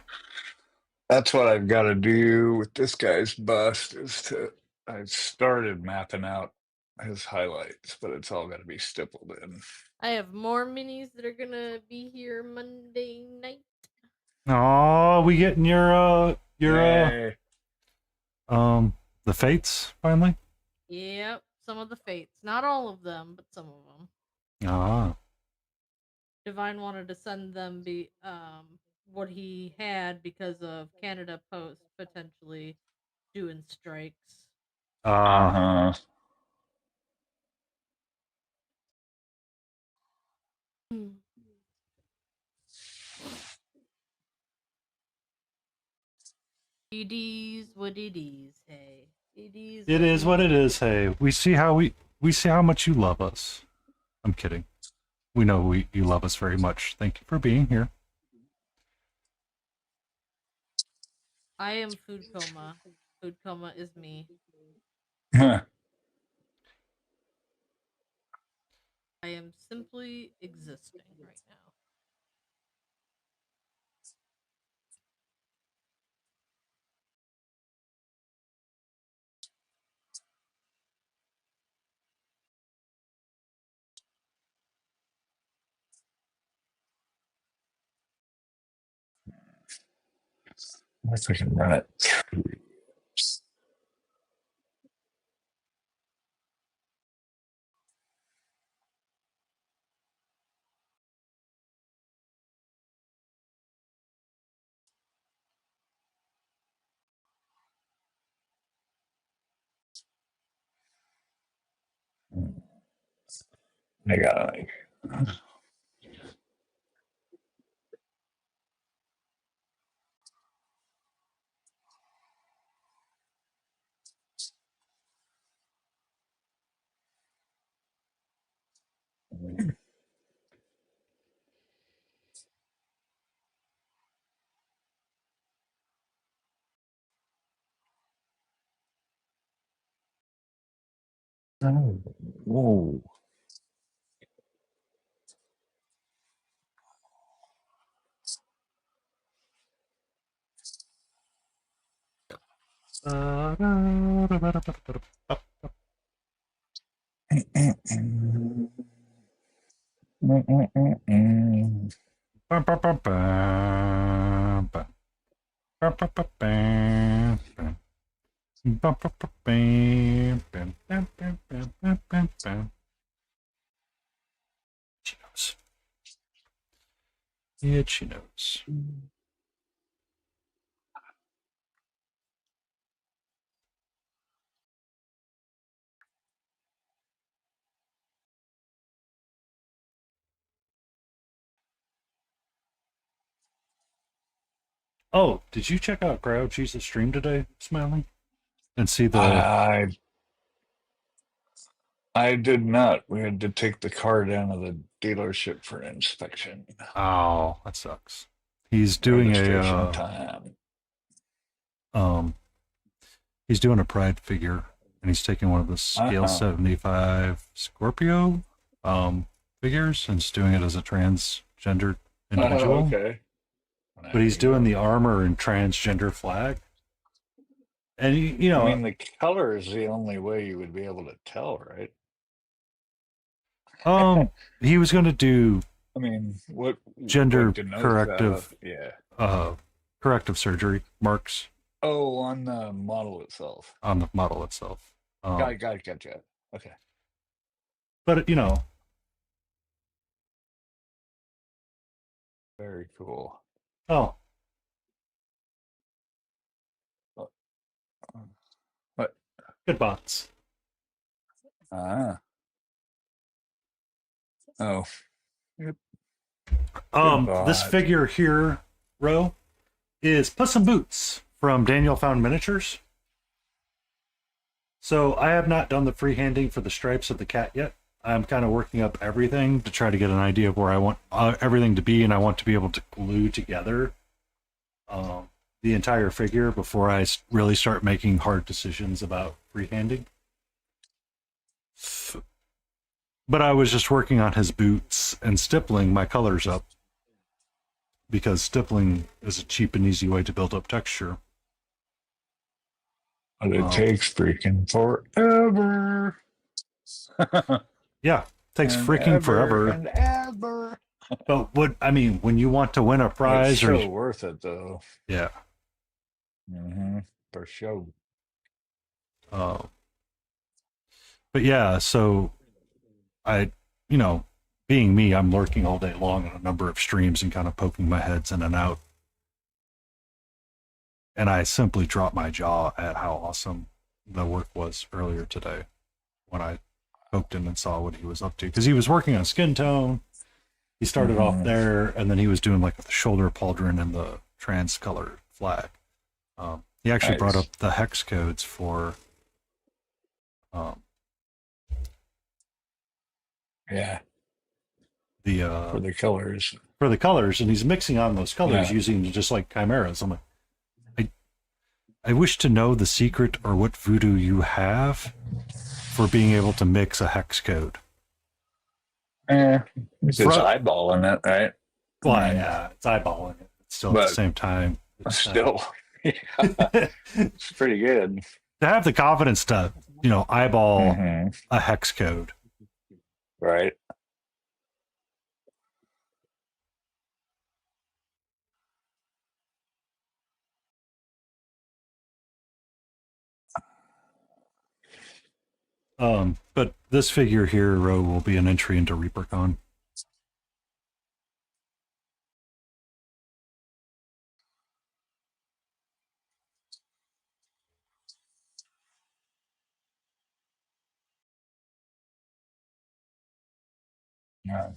that's what I've got to do with this guy's bust I started mapping out his highlights, but it's all got to be stippled in. I have more minis that are gonna be here Monday night. Oh, we getting Yay. the fates finally. Yep, some of the fates. Not all of them, but some of them. Ah, Divine wanted to send them what he had because of Canada Post potentially doing strikes. Uh-huh. It is what it is, hey. It is it is what it is. Hey, we see how much you love us. I'm kidding. We know you love us very much. Thank you for being here. I am food coma. Food coma is me. I am simply existing right now. If I can run it. I got it. Oh, whoa. She knows. Yeah, she knows. Oh, did you check out Crowd Jesus stream today, Smiley? And see the I I did not. We had to take the car down to the dealership for an inspection. oh, that sucks. He's doing Registration time. um he's doing a pride figure, and he's taking one of the scale 75 Scorpio figures and he's doing it as a transgender individual. Okay. But he's doing the armor and transgender flag. And you know, I mean, the color is the only way you would be able to tell, right? he was going to do I mean, what gender denotes corrective yeah. corrective surgery marks Oh, on the model itself. on the model itself. Gotcha. Okay. But you know, Very cool. oh, What? good bots. Ah. Oh. Yep. This figure here, Ro, is Puss in Boots from Daniel Found Miniatures. So I have not done the freehanding for the stripes of the cat yet. I'm kind of working up everything to try to get an idea of where I want everything to be, and I want to be able to glue together the entire figure before I really start making hard decisions about freehanding. But I was just working on his boots and stippling my colors up, because stippling is a cheap and easy way to build up texture. But it takes freaking forever. Yeah, takes and freaking forever. And ever. But when you want to win a prize, it's so worth it though. Yeah. Mm-hmm. For sure. But yeah, so being me, I'm lurking all day long on a number of streams and kind of poking my heads in and out. And I simply dropped my jaw at how awesome the work was earlier today when I poked him and saw what he was up to. Because he was working on skin tone. He started off there, and then he was doing like the shoulder pauldron and the trans-colored flag. He actually brought up the hex codes for for the colors. For the colors, and he's mixing on those colors using just like chimeras. I'm like, I wish to know the secret or what voodoo you have for being able to mix a hex code. It's just eyeballing it, right? Well, yeah, it's eyeballing it. Still at the same time. Still, it's pretty good. To have the confidence to, eyeball a hex code. Right. But this figure here, will be an entry into ReaperCon. Yeah.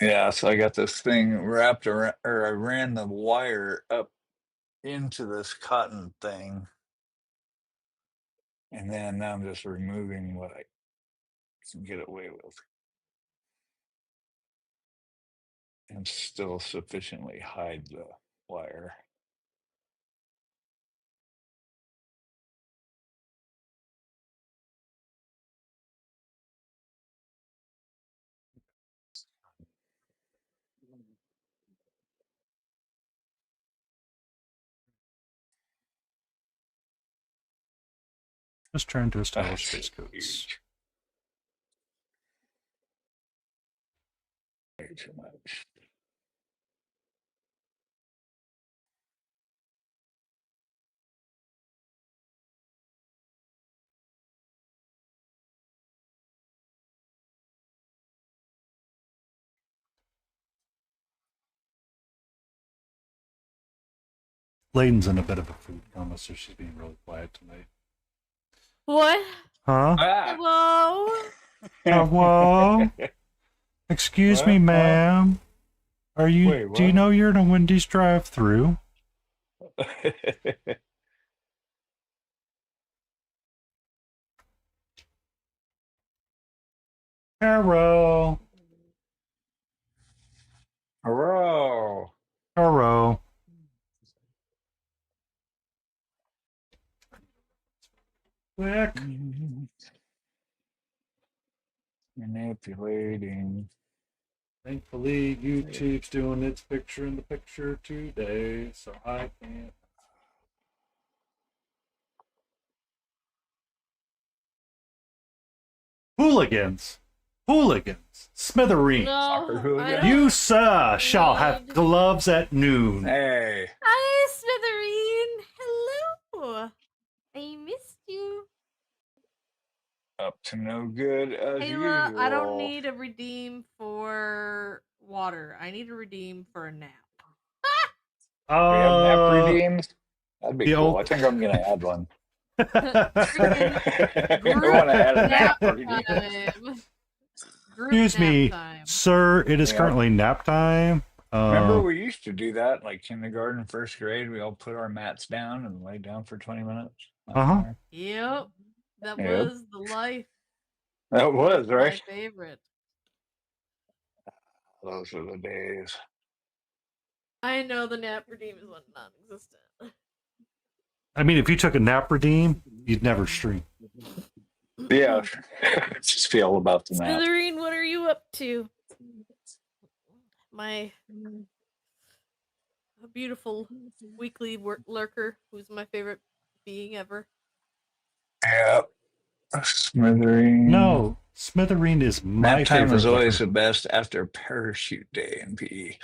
Yeah, so I got this thing wrapped around, or I ran the wire up into this cotton thing, and then now I'm just removing what I can get away with, and still sufficiently hide the wire. Just trying to establish space codes. Way too much. Layden's in a bit of a food coma, so she's being really quiet tonight. What? Huh? Hello? Hello? Excuse me, ma'am. Are you? Wait, do you know you're in a Wendy's drive-thru? Hello. Hello. Hello. Quick. Manipulating. Thankfully, YouTube's doing its picture-in-the-picture today, so I can't. Hooligans. hooligans, smithereens. Soccer No, I hooligan? don't You, sir, shall have need- gloves at noon. Hey, Hi, Smithereen. Hello. I missed you. up to no good as Ayla, usual. I don't need a redeem for water. I need a redeem for a nap. We have nap Uh, redeems. That'd be the cool. old- I think I'm gonna add one. Freaking I want to add a nap nap redeem. time. Group Excuse nap me, time. sir. It is Yeah. currently nap time. Remember, we used to do that, like kindergarten, first grade. We all put our mats down and lay down for 20 minutes. Uh-huh. Yep. That Yep. was the life. That was My right. favorite. Those were the days. I know the nap redeem is non-existent. I mean, if you took a nap redeem, you'd never stream. Yeah, just feel about the nap. Smithereen, what are you up to? My beautiful weekly lurker, who's my favorite being ever. Yep. Smithereen. No, smithereen is my Nap time favorite. is always liquor. the best after parachute day in PE.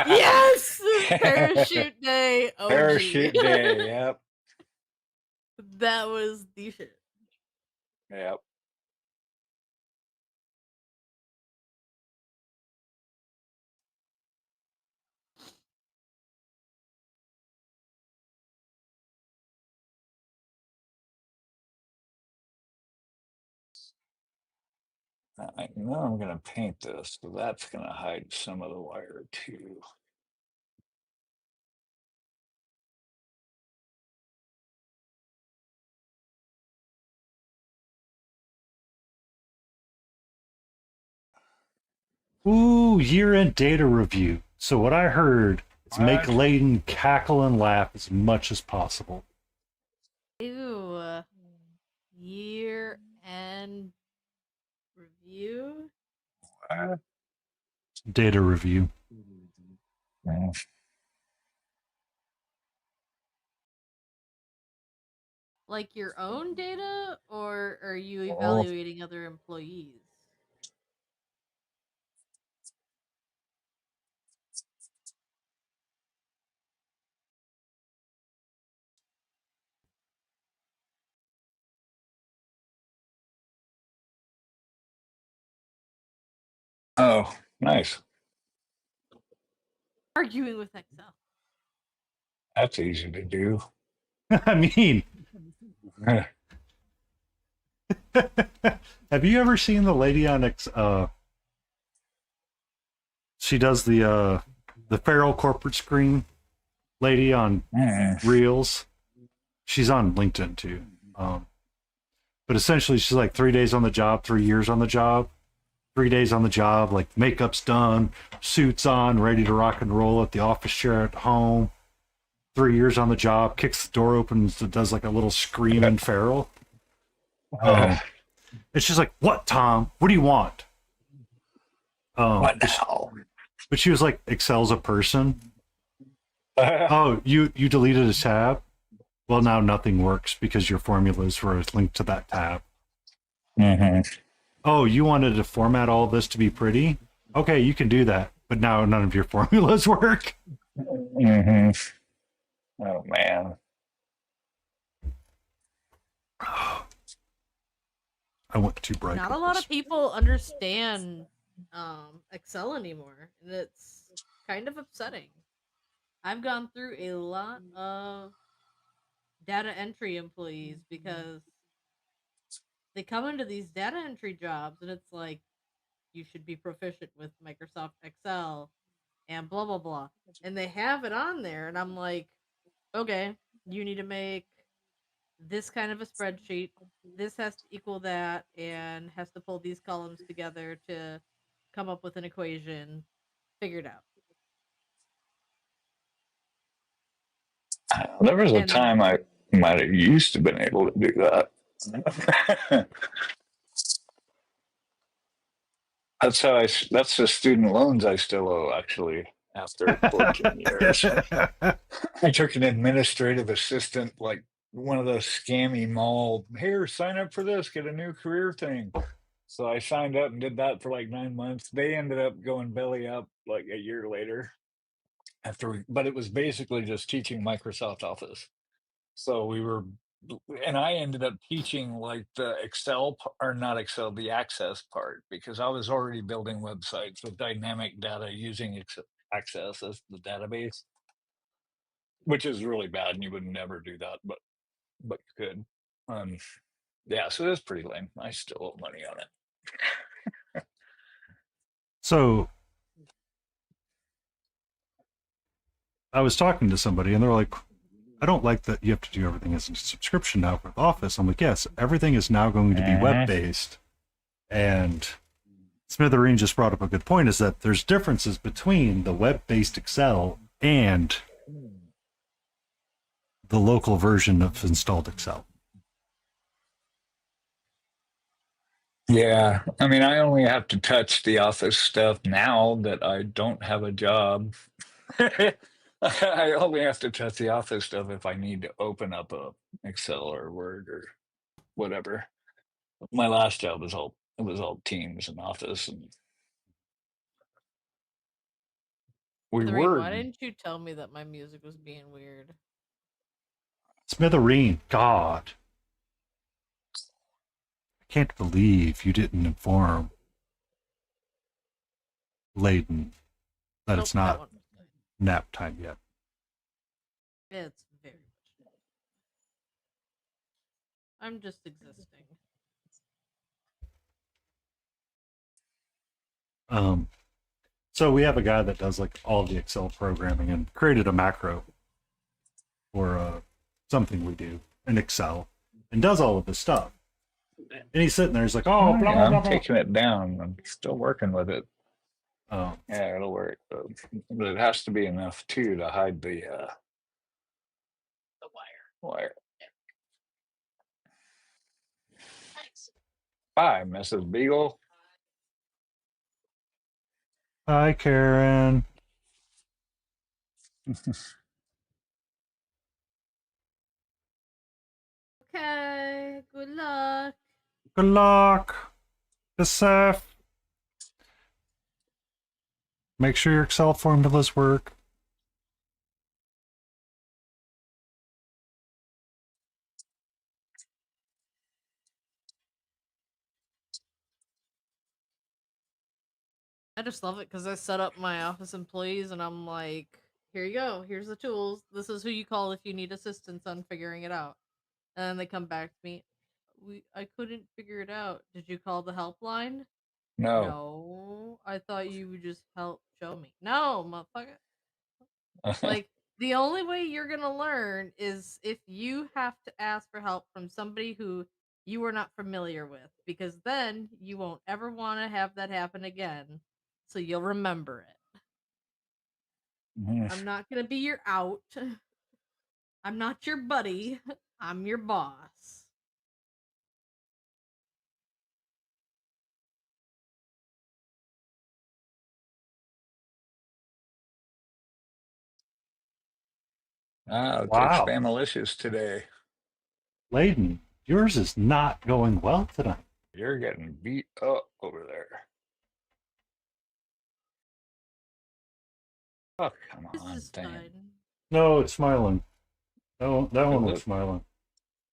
Yes! Parachute day. OG. Parachute day. Yep. That was the shit. Yep. I know I'm going to paint this, so that's going to hide some of the wire too. Ooh, year-end data review. So what I heard is make What? Layden cackle and laugh as much as possible. Ew. Year end review? Data review. Yeah. Like your own data, or are you Oh. evaluating other employees? Oh, nice. Arguing with Excel. That's easy to do. I mean, have you ever seen the lady on she does the feral corporate screen lady on Reels? She's on LinkedIn too. But essentially she's like 3 days on the job, 3 years on the job. 3 days on the job, like makeup's done, suits on, ready to rock and roll at the office chair at home. 3 years on the job, kicks the door open, does like a little screaming feral. And she's like, "What, Tom? What do you want?" What now? But she was like, "Excel's a person." Oh, you deleted a tab? Well, now nothing works because your formulas were linked to that tab. Mm-hmm. Oh, you wanted to format all this to be pretty? Okay, you can do that. But now none of your formulas work. Mm-hmm. Oh, man. I went too bright. Not a with lot this. of people understand Excel anymore, and it's kind of upsetting. I've gone through a lot of data entry employees because they come into these data entry jobs and it's like you should be proficient with Microsoft Excel and blah blah blah. And they have it on there and I'm like, okay, you need to make this kind of a spreadsheet. This has to equal that and has to pull these columns together to come up with an equation. Figure it out. There was a And time I might have used to been able to do that. That's how that's the student loans I still owe, actually, after 14 years. I took an administrative assistant, like one of those scammy mall, here, sign up for this, get a new career thing. So I signed up and did that for like 9 months. They ended up going belly up like a year later but it was basically just teaching Microsoft Office. So we were, and I ended up teaching like the or not Excel, the Access part, because I was already building websites with dynamic data using Access as the database, which is really bad, and you would never do that, but you could. Um, yeah, so it's pretty lame. I still owe money on it. So I was talking to somebody and they're like, I don't like that you have to do everything as a subscription now with Office. I'm like, yes, everything is now going to be web based. And Smithereen just brought up a good point, is that there's differences between the web based Excel and the local version of installed Excel. Yeah, I mean, I only have to touch the Office stuff now that I don't have a job. I only have to touch the Office stuff if I need to open up a Excel or Word or whatever. My last job was all Teams and Office, and we Smithereen, were. why didn't you tell me that my music was being weird? Smithereen, God. I can't believe you didn't inform Layden that Nope, it's that not one was good. nap time yet. It's very much. I'm just existing. So we have a guy that does like all the Excel programming and created a macro for something we do in Excel and does all of this stuff. And he's sitting there, he's like, oh, blah, blah, I'm blah, blah. taking it down. I'm still working with it. Oh, Yeah, it'll work, but it has to be enough too to hide the wire. Hi, Mrs. Beagle. hi, Karen. Okay, good luck. Good luck. Be safe. Make sure your Excel formulas work. I just love it because I set up my office employees and I'm like, here you go. Here's the tools. This is who you call if you need assistance on figuring it out. And then they come back to me. I couldn't figure it out. Did you call the helpline? No. No. I thought you would just help show me. No, motherfucker. Like, the only way you're gonna learn is if you have to ask for help from somebody who you are not familiar with, because then you won't ever want to have that happen again. So you'll remember it. I'm not gonna be your out. I'm not your buddy. I'm your boss. It's Wow. Spamalicious today. Layden, yours is not going well tonight. You're getting beat up over there. Oh, come This on, is thing. fine. No, it's smiling. No, that one was Look. smiling.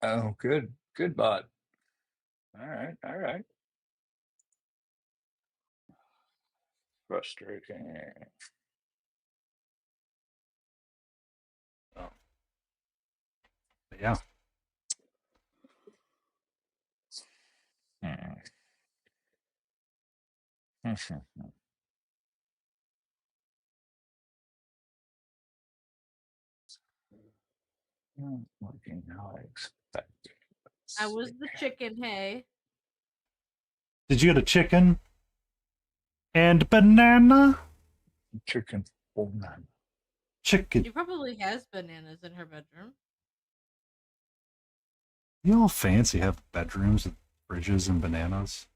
Oh, good. Good bot. All right. All right. Frustrating. Oh. But yeah. Not working how I expected. I was the chicken, hey. Did you get a chicken and banana? Chicken. Oh, man. Chicken. She probably has bananas in her bedroom. You all fancy have bedrooms with fridges and bananas.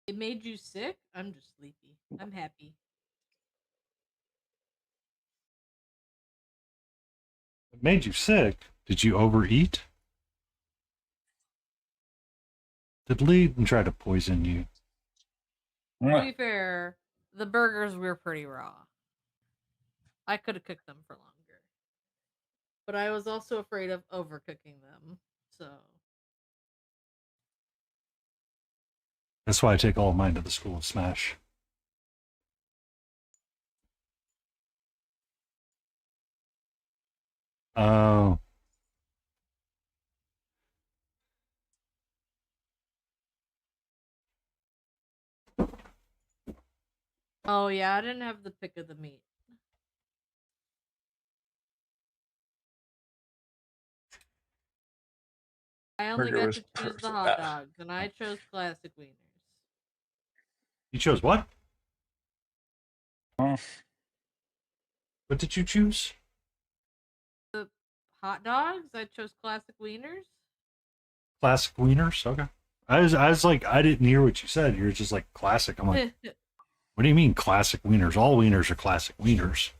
It made you sick? I'm just sleepy. I'm happy. It made you sick. Did you overeat? Did Lee try to poison you? To be fair, the burgers were pretty raw. I could have cooked them for longer. But I was also afraid of overcooking them. So That's why I take all of mine to the School of Smash. Oh. Oh yeah, I didn't have the pick of the meat. I only Burger got was to choose the perfect. hot dogs, and I chose classic wieners. You chose what? Oh, What did you choose? The hot dogs, I chose classic wieners. Classic wieners? Okay. I was like, I didn't hear what you said. You're just like classic. I'm like, what do you mean classic wieners? All wieners are classic wieners.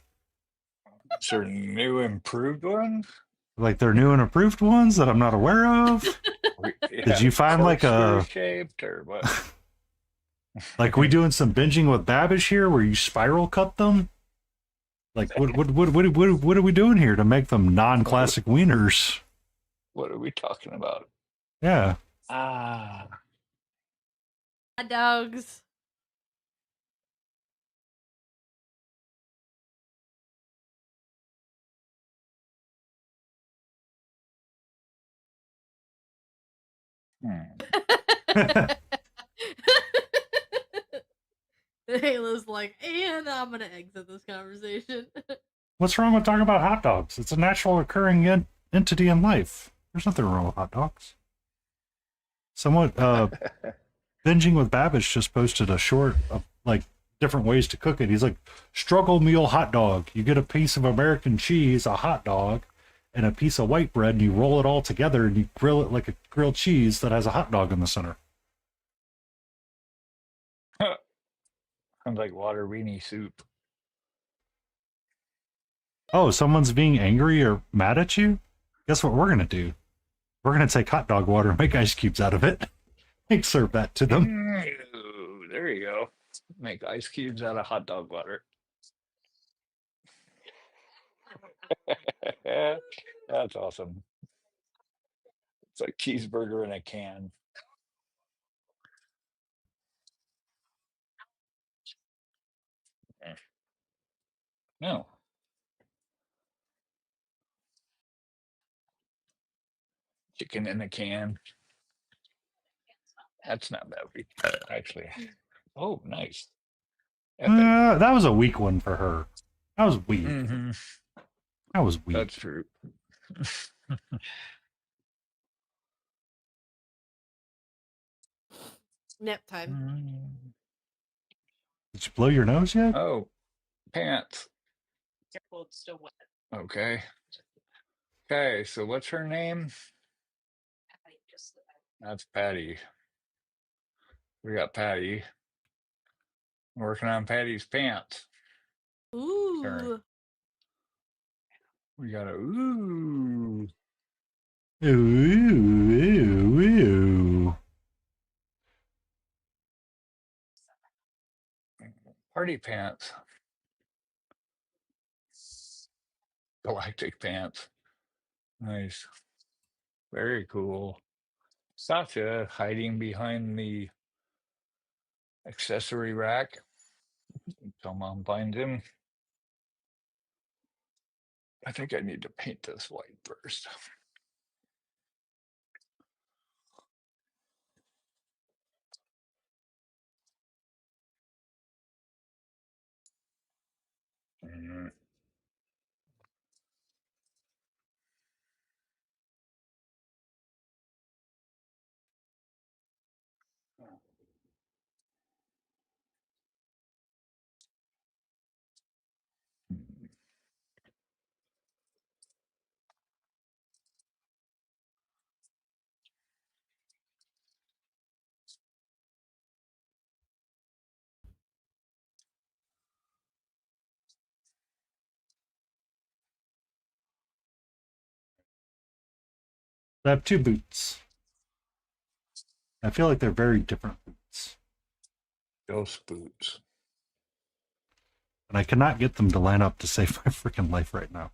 is there new improved ones? Like they're new and approved ones that I'm not aware of. Did you find like corkscrew a shaped or what? like we doing some binging with Babish here where you spiral cut them? Like what are we doing here to make them non-classic wieners? What are we talking about? Yeah. Ah, Hot dogs. hmm. Halo's like, and I'm gonna exit this conversation. What's wrong with talking about hot dogs? It's a natural occurring entity in life. There's nothing wrong with hot dogs. Somewhat binging with Babish just posted a short of like different ways to cook it. He's like, struggle meal hot dog. You get a piece of American cheese, a hot dog, and a piece of white bread, and you roll it all together and you grill it like a grilled cheese that has a hot dog in the center. Sounds like water weenie soup. Oh, someone's being angry or mad at you? Guess what we're gonna do? We're gonna take hot dog water and make ice cubes out of it. And serve that to them. Ooh, there you go. Make ice cubes out of hot dog water. That's awesome. It's a cheeseburger in a can. No, chicken in a can. That's not bad. Actually. Oh, nice. Epic. That was a weak one for her. That was weak. Mm-hmm. That was weak. That's true. Nap time. Did you blow your nose yet? Oh, pants. Okay. Okay, so what's her name? That's Patty. We got Patty. Working on Patty's pants. Ooh. We got a ooh. Ooh, ooh, ooh. Party pants. Galactic pants. Nice. Very cool. Sasha hiding behind the accessory rack. Until mom finds him. I think I need to paint this white first. Mm. I have two boots. I feel like they're very different boots. Ghost boots. And I cannot get them to line up to save my freaking life right now.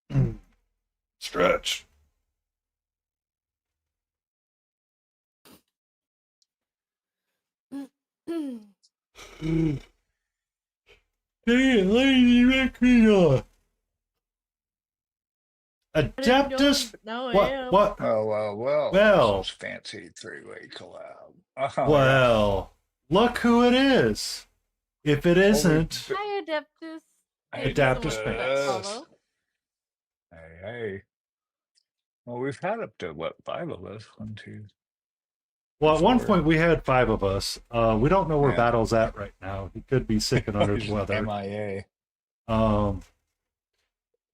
Mm. Stretch. Dang it, lady, make me Adeptus. No, I What? am. What? Well. Well. This is fancy three-way collab. Oh, Well, look who it is. If it isn't, Hi, Adeptus. Adeptus Paints. Hey. Well, we've had up to, what, 5 of us? 1, 2. well, at one 4. point we had 5 of us. We don't know where Yeah. Battle's at right now. He could be sick and under the weather. MIA.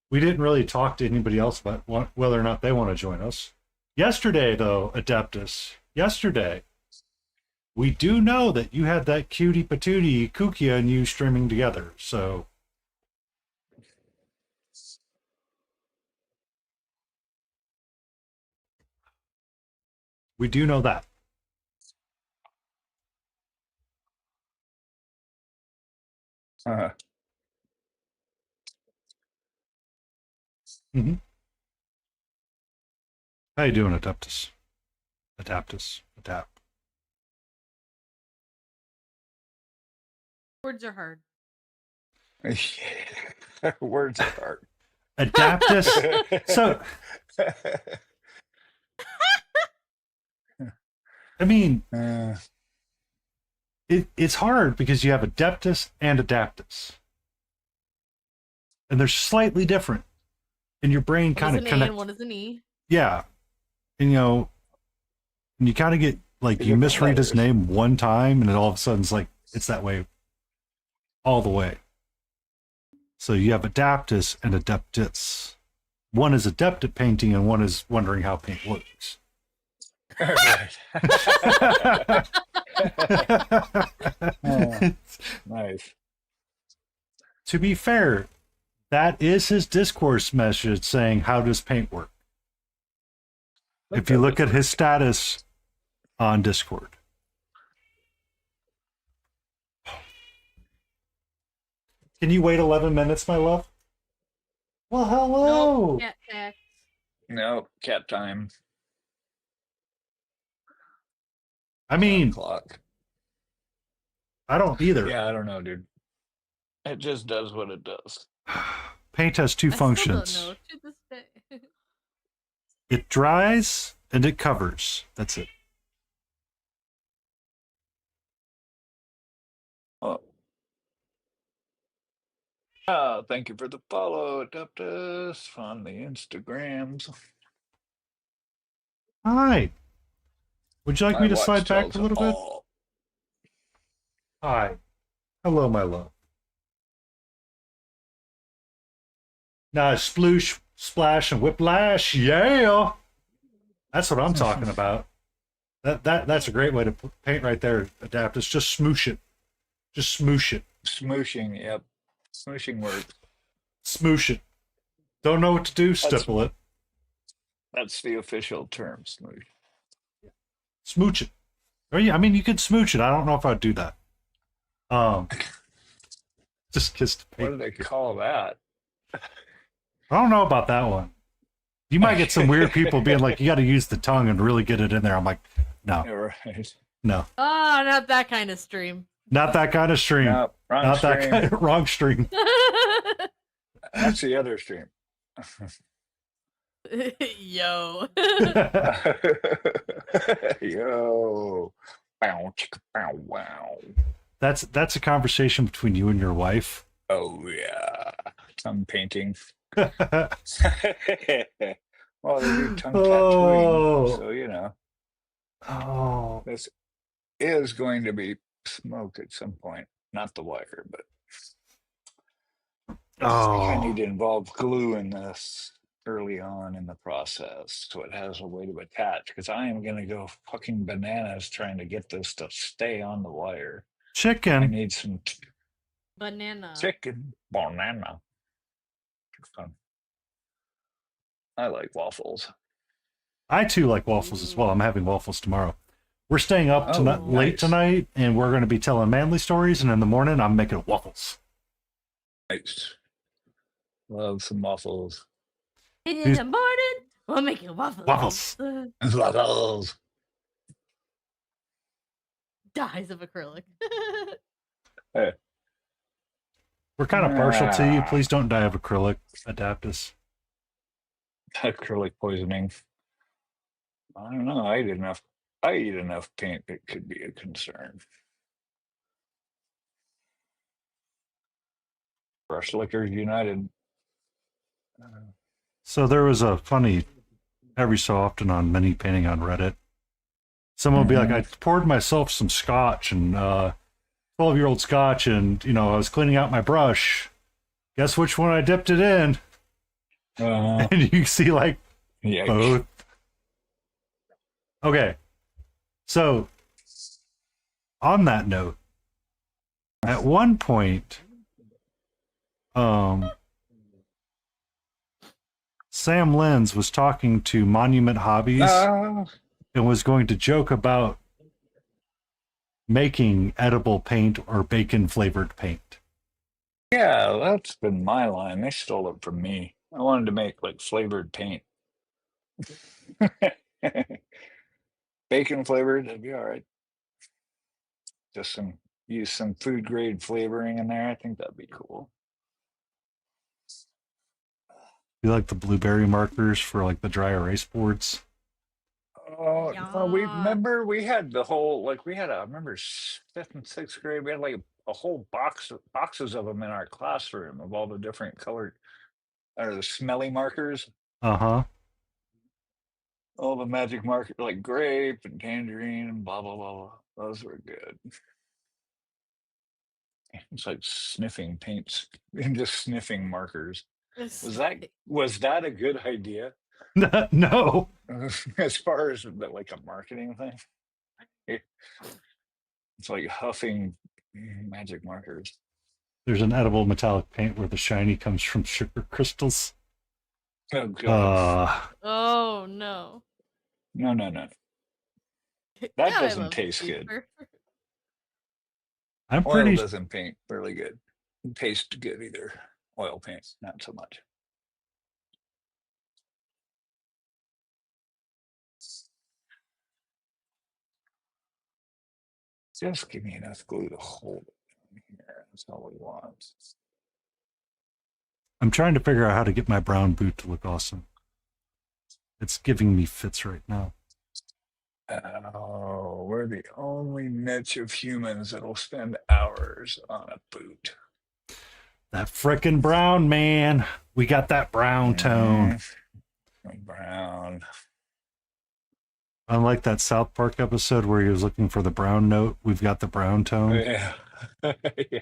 We didn't really talk to anybody else about whether or not they want to join us. Yesterday, though, Adeptus, we do know that you had that cutie patootie Kukia and you streaming together, so we do know that. Uh-huh. Mm-hmm. How you doing, Adeptus? Adapt. Words are hard. Words are hard. Adaptus. So, I mean, it's hard because you have Adeptus and Adaptus, and they're slightly different, and your brain kind of connects. One is an E. Yeah, and and you kind of get like you misread his name one time, and it all of a sudden it's that way all the way. So you have Adaptus and Adeptus. One is adept at painting, and one is wondering how paint works. Nice. To be fair, that is his discourse message saying, "How does paint work?" If you look at his status on Discord. Can you wait 11 minutes, my love? Well, hello. Nope, cat tax. No, cat time. I mean, clock. I don't either. Yeah, I don't know, dude. It just does what it does. Paint has two functions. Still don't know to this day. It dries and it covers. That's it. Oh. Thank you for the follow, Adeptus, on the Instagrams. Hi. Would you like My me to watch slide back tells a little bit? all. Hi. Hello, my love. Now, sploosh, splash, and whiplash. Yeah. That's what I'm talking about. That's a great way to paint right there, Adaptus. Just smoosh it. Just smoosh it. Smooshing, yep. Smooshing works. Smoosh it. Don't know what to do? Stipple it. That's the official term, smoosh. Smooch it. Or yeah, I mean, you could smooch it. I don't know if I'd do that. Just kiss the paint. What do they call that? I don't know about that one. You might get some weird people being like, you got to use the tongue and really get it in there. I'm like, no. Yeah, right. No. Oh, not that kind of stream. Not that kind of stream. No, wrong Not stream. that kind of wrong stream. That's the other stream. Yo. Yo. Bow, chicka, bow, wow. That's a conversation between you and your wife. Oh, yeah. Tongue painting. Well, they do tongue tattooing, so you know. Oh. This is going to be smoke at some point. Not the wire, but I need to involve glue in this early on in the process so it has a way to attach, because I am going to go fucking bananas trying to get this to stay on the wire. I Chicken. need some Banana. chicken banana. Fun. I like waffles. I too like waffles as well. I'm having waffles tomorrow. We're staying up Oh, late nice. tonight, and we're going to be telling manly stories. And in the morning, I'm making waffles. Nice. Love some waffles. In the morning, we'll make you waffles. Waffles. Waffles. Dyes of acrylic. Hey. We're kind of partial to you. Please don't die of acrylic, Adaptus. Acrylic poisoning. I don't know. I eat enough paint that could be a concern. Brush Lickers United. So there was a funny, every so often on mini painting on Reddit, someone would be like, I poured myself some scotch and 12-year-old scotch, and I was cleaning out my brush. Guess which one I dipped it in? And you see like both. Okay. So on that note, at one point, Sam Lenz was talking to Monument Hobbies and was going to joke about making edible paint or bacon flavored paint. Yeah, that's been my line. They stole it from me. I wanted to make like flavored paint. Bacon flavored, that'd be all right. Just use some food grade flavoring in there. I think that'd be cool. You like the blueberry markers for like the dry erase boards? Oh, Yeah. we had the whole I remember 5th and 6th grade. We had like a whole boxes of them in our classroom of all the different colored, or the smelly markers. Uh-huh. All the magic markers like grape and tangerine and blah blah blah blah. Those were good. It's like sniffing paints and just sniffing markers. Was that a good idea? No. As far as like a marketing thing? It's like huffing magic markers. There's an edible metallic paint where the shiny comes from sugar crystals. Oh god. Oh no. No. That doesn't taste good. Oil doesn't paint really good. It tastes good either. Oil paints, not so much. Just give me enough glue to hold it here. That's all we want. I'm trying to figure out how to get my brown boot to look awesome. It's giving me fits right now. Oh, we're the only niche of humans that'll spend hours on a boot. That frickin' brown, man. We got that brown tone. Brown. Unlike that South Park episode where he was looking for the brown note, we've got the brown tone. Yeah. Yeah.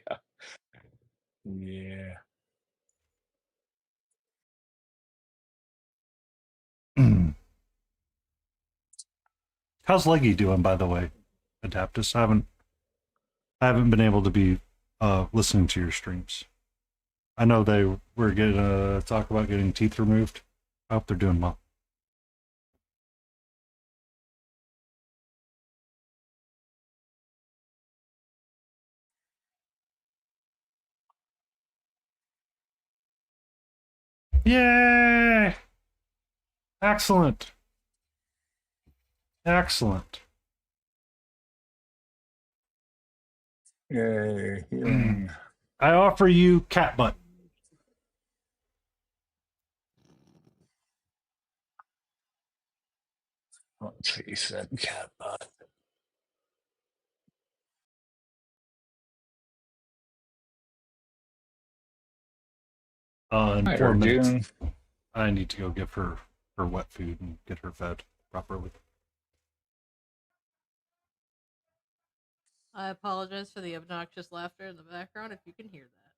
Yeah. How's Leggy doing, by the way, Adaptus? I haven't been able to be listening to your streams. I know they were gonna talk about getting teeth removed. I hope they're doing well. Yay! Excellent. Excellent. Yay. Healing. I offer you cat butt. Let's see, said cat butt. In Hi, 4 minutes. June. I need to go give her wet food and get her fed properly. I apologize for the obnoxious laughter in the background if you can hear that.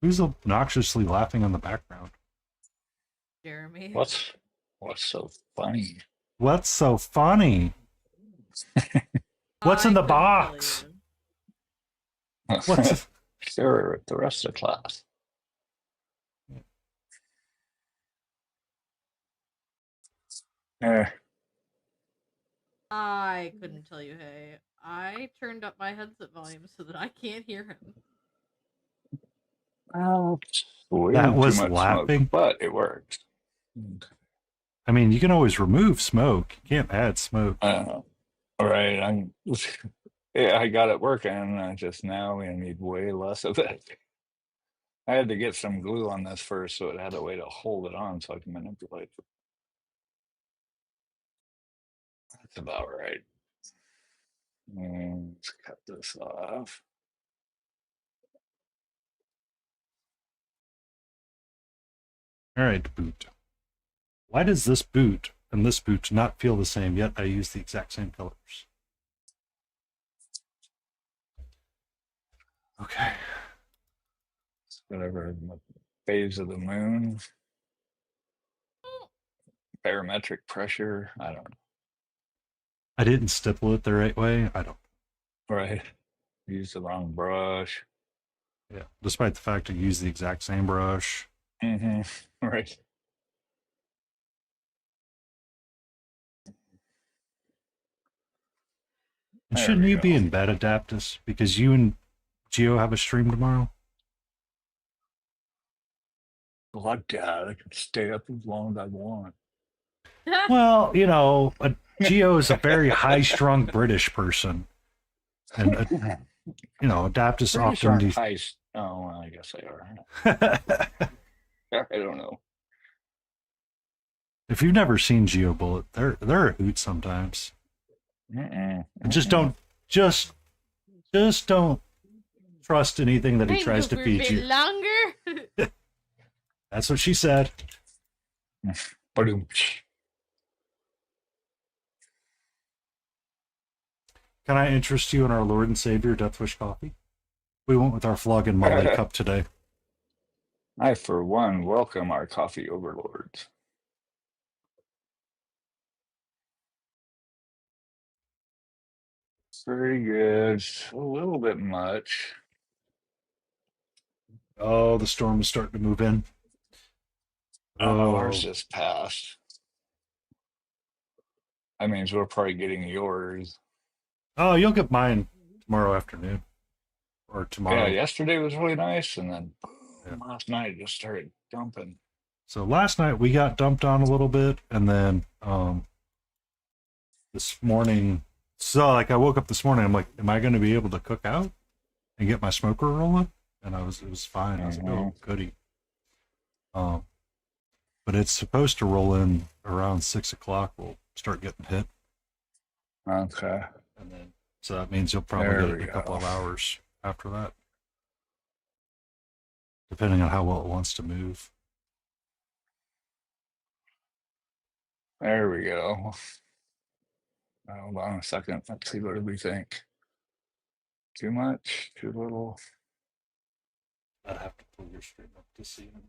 Who's obnoxiously laughing in the background? Jeremy. What's so funny? What's so funny? What's in the box? What's Sure, the rest of the class. I couldn't tell you, hey. I turned up my headset volume so that I can't hear him. Oh, that was too much laughing? smoke, but it works. I mean, you can always remove smoke. You can't add smoke. All right, yeah, I got it working. Just now we need way less of it. I had to get some glue on this first, so it had a way to hold it on so I can manipulate it. That's about right. Let's cut this off. All right, boot. Why does this boot and this boot not feel the same, yet I use the exact same colors? Okay. Whatever phase of the moon. Barometric pressure. I don't know. I didn't stipple it the right way. I don't. Right. Use the wrong brush. Yeah. Despite the fact I use the exact same brush. Mm-hmm. Right. And There shouldn't we you go. be in bed, Adaptus? Because you and Geo have a stream tomorrow? Like that. I can stay up as long as I want. Well, you know, Geo is a very high-strung British person. And, you know, Adaptus Pretty often... sure oh, well, I guess they are. I don't know. If you've never seen Geo Bullet, they're a hoot sometimes. Just don't trust anything that he tries to feed you. Longer? That's what she said. Ba-doom. Can I interest you in our Lord and Savior Deathwish coffee? We went with our Flogging Molly cup today. I, for one, welcome our coffee overlords. Pretty good. A little bit much. Oh, the storm is starting to move in. Oh, ours just passed. That means we're probably getting yours. Oh, you'll get mine tomorrow afternoon. Or tomorrow. Yeah, yesterday was really nice, and then last night it just started dumping. So last night we got dumped on a little bit, and then this morning, so like I woke up this morning, I'm like, am I going to be able to cook out and get my smoker rolling? And it was fine. I was like, oh, goody. But it's supposed to roll in around 6 o'clock. We'll start getting hit. Okay. And then, so that means you'll probably get it in a couple of hours after that. depending on how well it wants to move. There we go. Hold on a second. Let's see, what do we think? Too much? Too little? I'd have to pull your stream up to see them.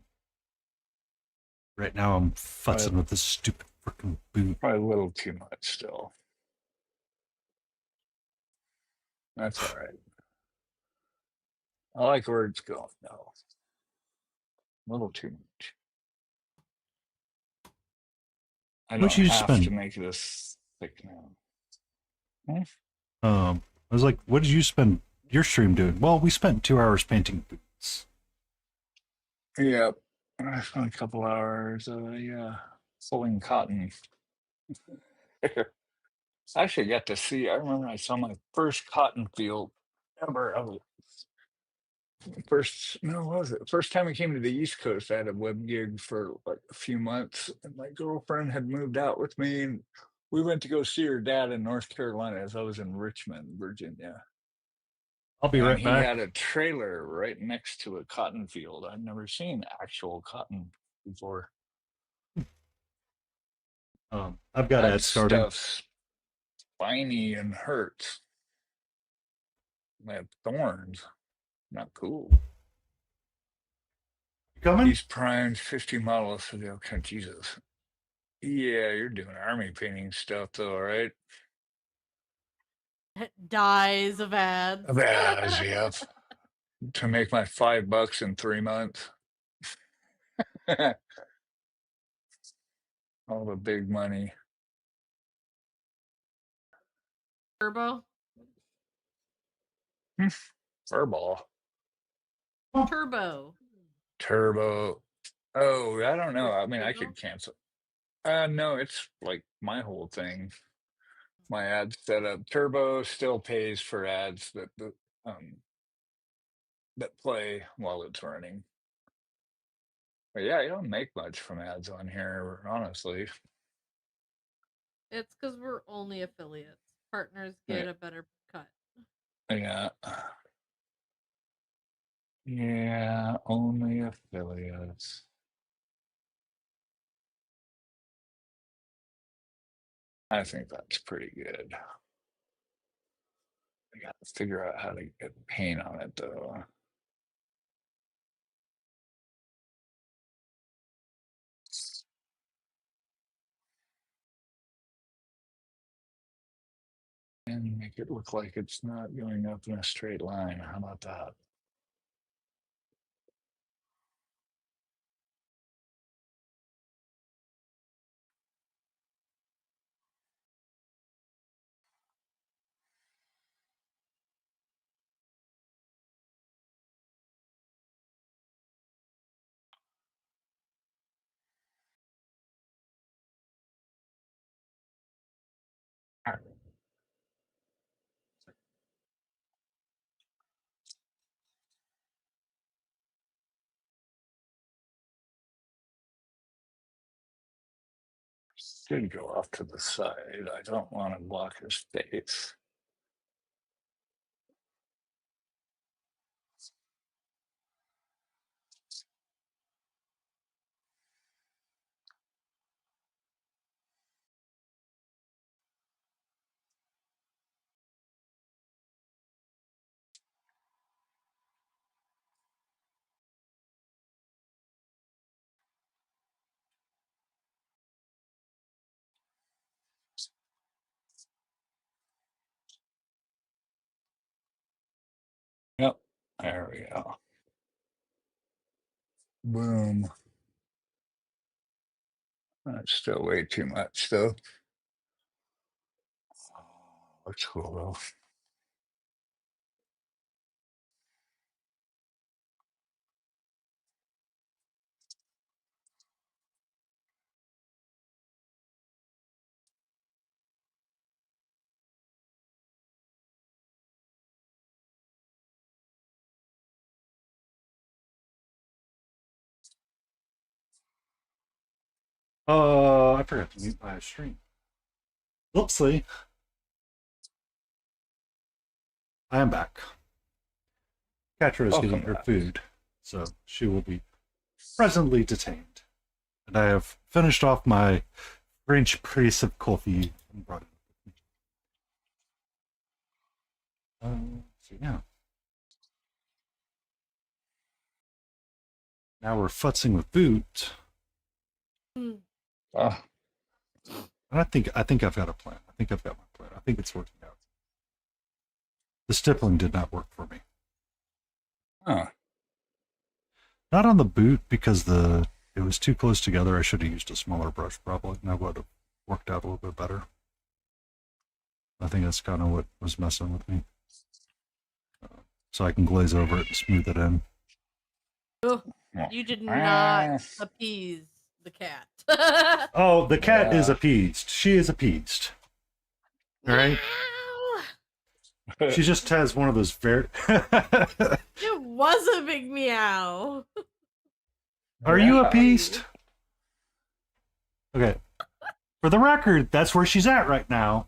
Right now, I'm futzing with this stupid freaking boot. Probably a little too much still. That's all right. I like where it's going, though. A little too much. I don't have to make this thick now. I was like, what did you spend your stream doing? Well, we spent 2 hours painting boots. Yep. I spent a couple hours, pulling cotton. I actually got to see, I remember I saw my first cotton field ever. First time I came to the East Coast, I had a web gig for like a few months, and my girlfriend had moved out with me, and we went to go see her dad in North Carolina as I was in Richmond, Virginia. I'll be right He back. had a trailer right next to a cotton field. I'd never seen actual cotton before. I've got That ads starting. stuff's spiny and hurts. They have thorns. Not cool. You coming? He's primed 50 models for the okay, Jesus. Yeah, you're doing army painting stuff though, right? Dies of ads. Of ads, yep. To make my $5 in 3 months. All the big money. Turbo. Furball. Turbo. Turbo. Oh, I don't know. I mean, I could cancel. No, it's like my whole thing. My ad setup. Turbo still pays for ads that play while it's running. But yeah, you don't make much from ads on here, honestly. It's because we're only affiliates. Partners get a better cut. Yeah. Yeah, only affiliates. I think that's pretty good. I got to figure out how to get paint on it though. And make it look like it's not going up in a straight line. How about that? Should go off to the side. I don't want to block his face. Yep, there we go. Boom. That's still way too much though. Looks cool though. I forgot to mute my stream. Whoopsie. I am back. Catra is getting her food. So she will be presently detained. And I have finished off my French press of coffee and brought it with me. So yeah. Now we're futzing with Boot. Mm. Oh, And I think I've got a plan. I think I've got my plan. I think it's working out. The stippling did not work for me. huh. Not on the boot because it was too close together. I should have used a smaller brush probably, and that would have worked out a little bit better. I think that's kind of what was messing with me. So I can glaze over it and smooth it in. Oh, you did not Ah. appease the cat. Oh, the cat is Yeah. appeased. She is appeased. All right. Meow. She just has one of those very. It was a big meow. Are you Yeah. appeased? Okay. For the record, that's where she's at right now.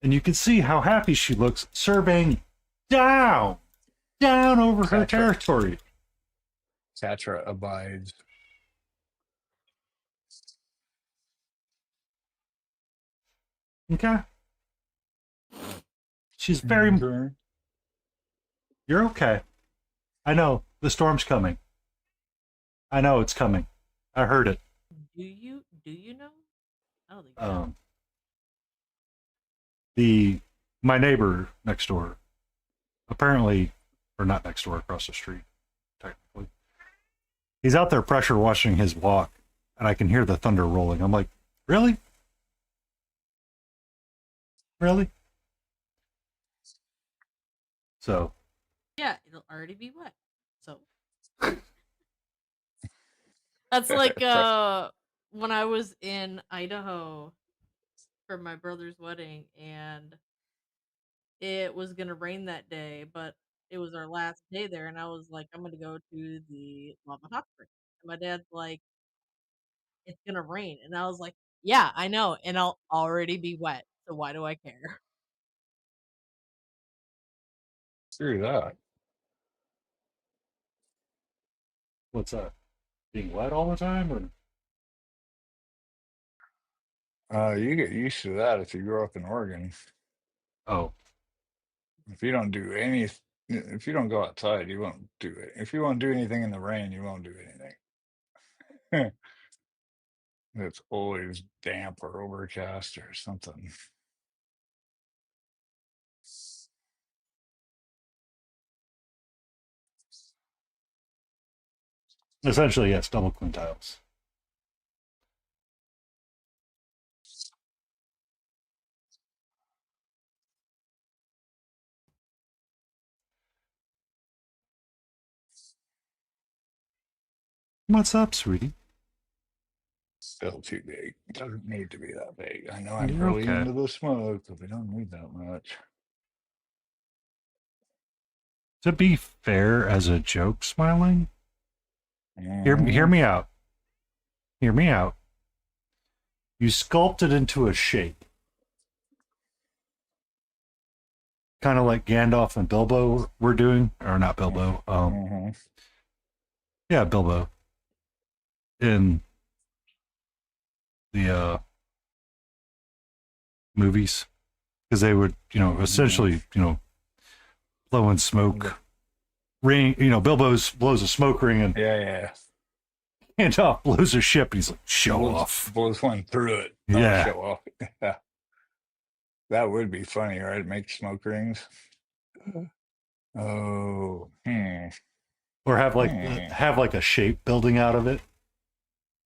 And you can see how happy she looks surveying down over her territory. Catra abides. Okay. She's very. You're okay. I know. The storm's coming. I know it's coming. I heard it. Do you know? I don't think so. My neighbor next door, apparently, or not next door, across the street, technically. He's out there pressure washing his walk, and I can hear the thunder rolling. I'm like, really? Really? So. Yeah, it'll already be wet. So that's like when I was in Idaho for my brother's wedding and it was gonna rain that day, but it was our last day there and I was like, I'm gonna go to the lava hot spring. And my dad's like, it's gonna rain. And I was like, yeah, I know, and I'll already be wet. So why do I care? Screw that. What's that? Being wet all the time, or You get used to that if you grow up in Oregon. oh, If you don't do any, if you don't go outside, you won't do it. If you won't do anything in the rain, you won't do anything. It's always damp or overcast or something. essentially yes, double quintiles. What's up, sweetie? Still too big. Doesn't need to be that big. I know I'm You're really okay. into the smoke, but we don't need that much. To be fair, as a joke, smiling. Hear Mhm. me out. Hear me out. You sculpt it into a shape, kind of like Gandalf and Bilbo were doing, or not Bilbo. Mhm. Yeah, Bilbo in the movies, because they would, essentially, blowing smoke ring. Bilbo blows a smoke ring, and Yeah. Gandalf blows a ship, and he's like, "Show Blows, off." blows one through it. Yeah. Show off. Yeah. That would be funny, right? Make smoke rings. Oh. Or have like a shape building out of it.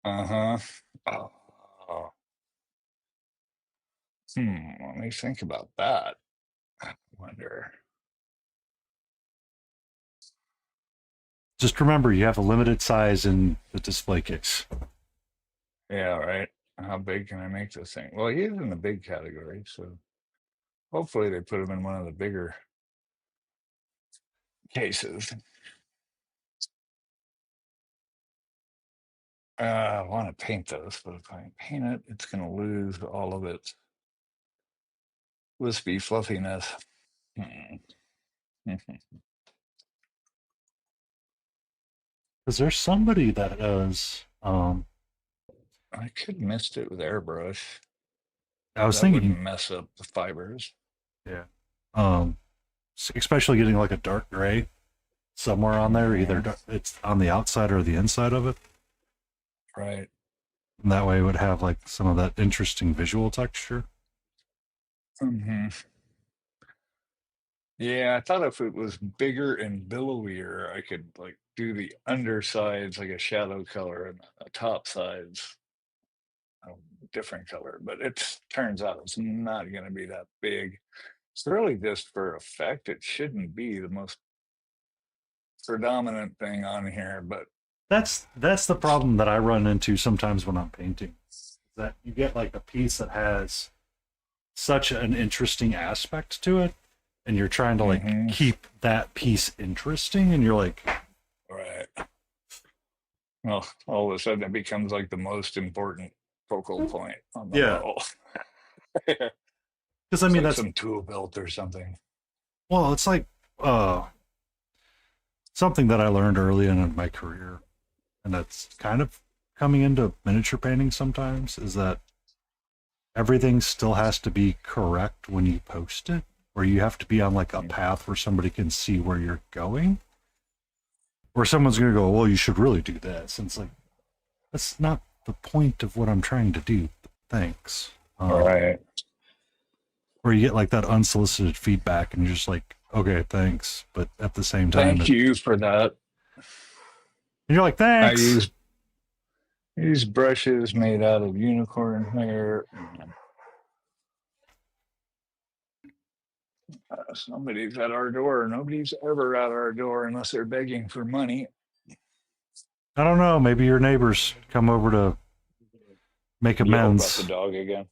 Uh-huh. Oh. Let me think about that. I wonder. Just remember, you have a limited size in the display case. Yeah, right. How big can I make this thing? Well, he is in the big category, so hopefully they put him in one of the bigger cases. I want to paint those, but if I paint it, it's going to lose all of its wispy fluffiness. Because there's somebody that does. I could mist it with airbrush. I was That wouldn't thinking, mess up the fibers. yeah, um, especially getting like a dark gray somewhere on there. Either it's on the outside or the inside of it. Right. And that way, it would have like some of that interesting visual texture. Mm-hmm. Yeah, I thought if it was bigger and billowier, I could like do the undersides like a shadow color and the top sides a different color. But it turns out it's not going to be that big. It's really just for effect. It shouldn't be the most predominant thing on here, but That's the problem that I run into sometimes when I'm painting. That you get like a piece that has such an interesting aspect to it, and you're trying to like Mhm. keep that piece interesting, and you're like, Right. Well, all of a sudden it becomes like the most important focal point on the yeah, model. because I It's mean like that's some tool belt or something. well, it's like something that I learned early in my career, and that's kind of coming into miniature painting sometimes, is that everything still has to be correct when you post it, or you have to be on like a path where somebody can see where you're going, or someone's going to go, well, you should really do this. And it's like, that's not the point of what I'm trying to do. Thanks. Right. Or you get like that unsolicited feedback and you're just like, okay, thanks. But at the same time, Thank you for that. and you're like, I thanks. use brushes made out of unicorn hair. Somebody's at our door. Nobody's ever at our door unless they're begging for money. I don't know. Maybe your neighbors come over to make Yell about amends. the dog again.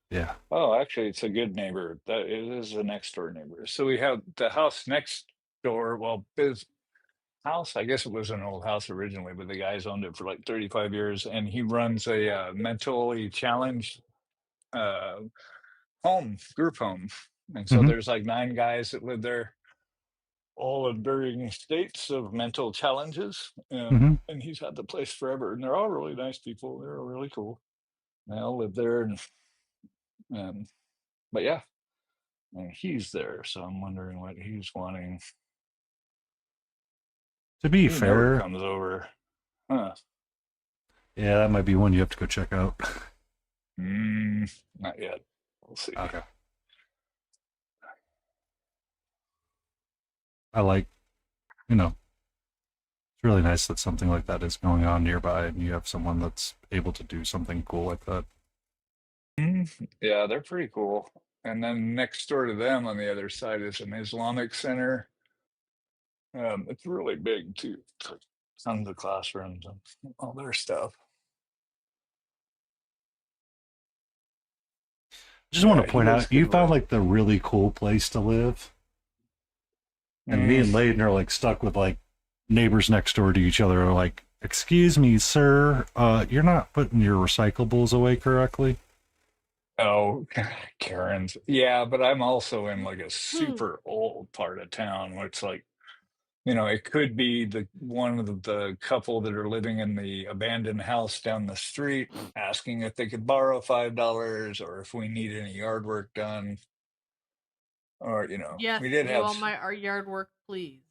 Yeah. Oh, actually, it's a good neighbor. That it is a next door neighbor. So we have the house next door. Well, his house, I guess it was an old house originally, but the guy's owned it for like 35 years, and he runs a mentally challenged uh, group home. And so Mhm. there's like 9 guys that live there, all in varying states of mental challenges. Mhm. And he's had the place forever, and they're all really nice people. They're really cool. They all live there, and but yeah, and he's there, so I'm wondering what he's wanting. To be He never fair, comes over. Huh. yeah, that might be one you have to go check out. Not yet. We'll see. Okay. I like, it's really nice that something like that is going on nearby and you have someone that's able to do something cool like that. Yeah, they're pretty cool. And then next door to them on the other side is an Islamic center. It's really big too. It's like tons of classrooms and all their stuff. Just want to Yeah, he point does out, you good found work. like the really cool place to live, and me and Layden are like stuck with like neighbors next door to each other. Are like, excuse me, sir, you're not putting your recyclables away correctly. Oh, Karen's. Yeah, but I'm also in like a super old part of town where it's like, it could be the one of the couple that are living in the abandoned house down the street asking if they could borrow $5 or if we need any yard work done. Or, Yes, we did do have, all my art yard work, please.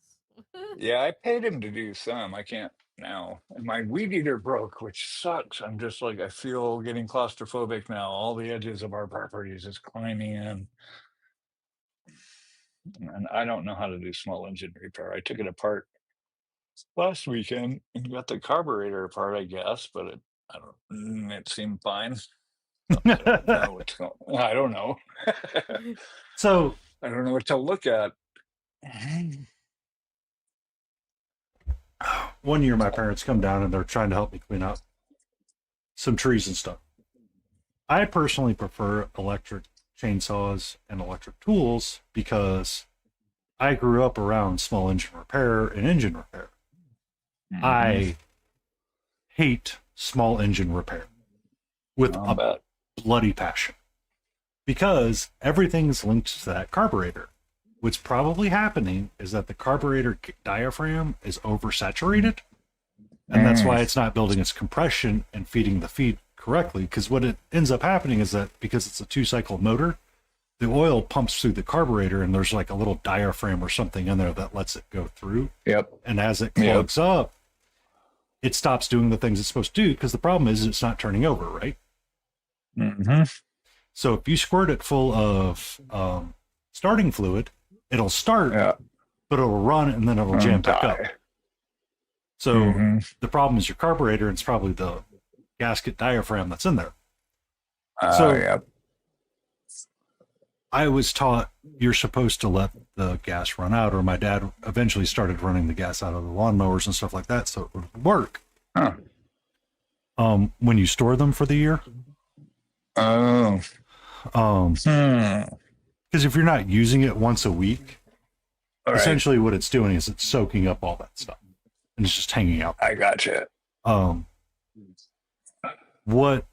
yeah, I paid him to do some. I can't now. And my weed eater broke, which sucks. I'm just like, I feel getting claustrophobic now. All the edges of our properties is climbing in. And I don't know how to do small engine repair. I took it apart last weekend and got the carburetor apart, I guess, but it seemed fine. I don't know what's going. I don't know. So I don't know what to look at. one year my parents come down and they're trying to help me clean up some trees and stuff. I personally prefer electric chainsaws and electric tools because I grew up around small engine repair and engine repair. I hate small engine repair with a bloody passion because everything's linked to that carburetor. What's probably happening is that the carburetor diaphragm is oversaturated And that's why it's not building its compression and feeding the feed correctly. Because what it ends up happening is that because it's a 2-cycle motor, the oil pumps through the carburetor and there's like a little diaphragm or something in there that lets it go through. Yep. And as it clogs up, it stops doing the things it's supposed to do, because the problem is it's not turning over, right? Mm-hmm. So if you squirt it full of starting fluid, it'll start, but it'll run and then it'll jam back up. So the problem is your carburetor, and it's probably the gasket diaphragm that's in there. I was taught you're supposed to let the gas run out, or my dad eventually started running the gas out of the lawnmowers and stuff like that, so it would work. When you store them for the year. Because if you're not using it once a week, essentially what it's doing is it's soaking up all that stuff, and it's just hanging out. I gotcha. What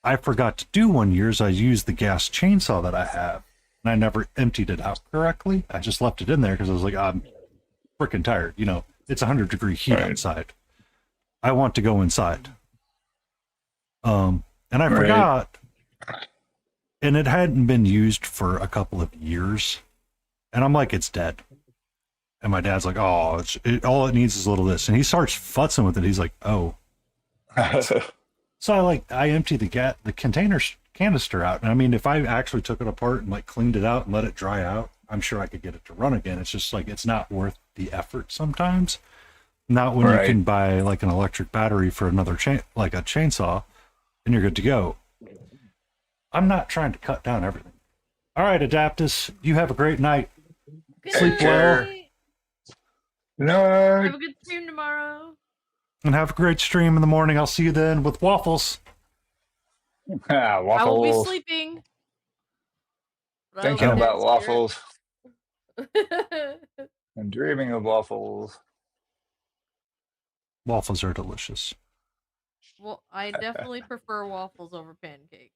I forgot to do one year is I used the gas chainsaw that I have, and I never emptied it out correctly. I just left it in there because I was like, I'm freaking tired. You know, it's 100-degree heat outside. I want to go inside. And I forgot, and it hadn't been used for a couple of years, and I'm like, it's dead. And my dad's like, oh, all it needs is a little of this, and he starts futzing with it. He's like, oh. So I empty the canister out, and I mean, if I actually took it apart and like cleaned it out and let it dry out, I'm sure I could get it to run again. It's just like, it's not worth the effort sometimes. Not when you can buy like an electric battery for another like a chainsaw, and you're good to go. I'm not trying to cut down everything. All right, Adaptus, you have a great night. Sleep well. No. Have a good stream tomorrow. And have a great stream in the morning. I'll see you then with waffles. Waffles. I will be sleeping. Thinking about waffles. And dreaming of waffles. Waffles are delicious. Well, I definitely prefer waffles over pancakes.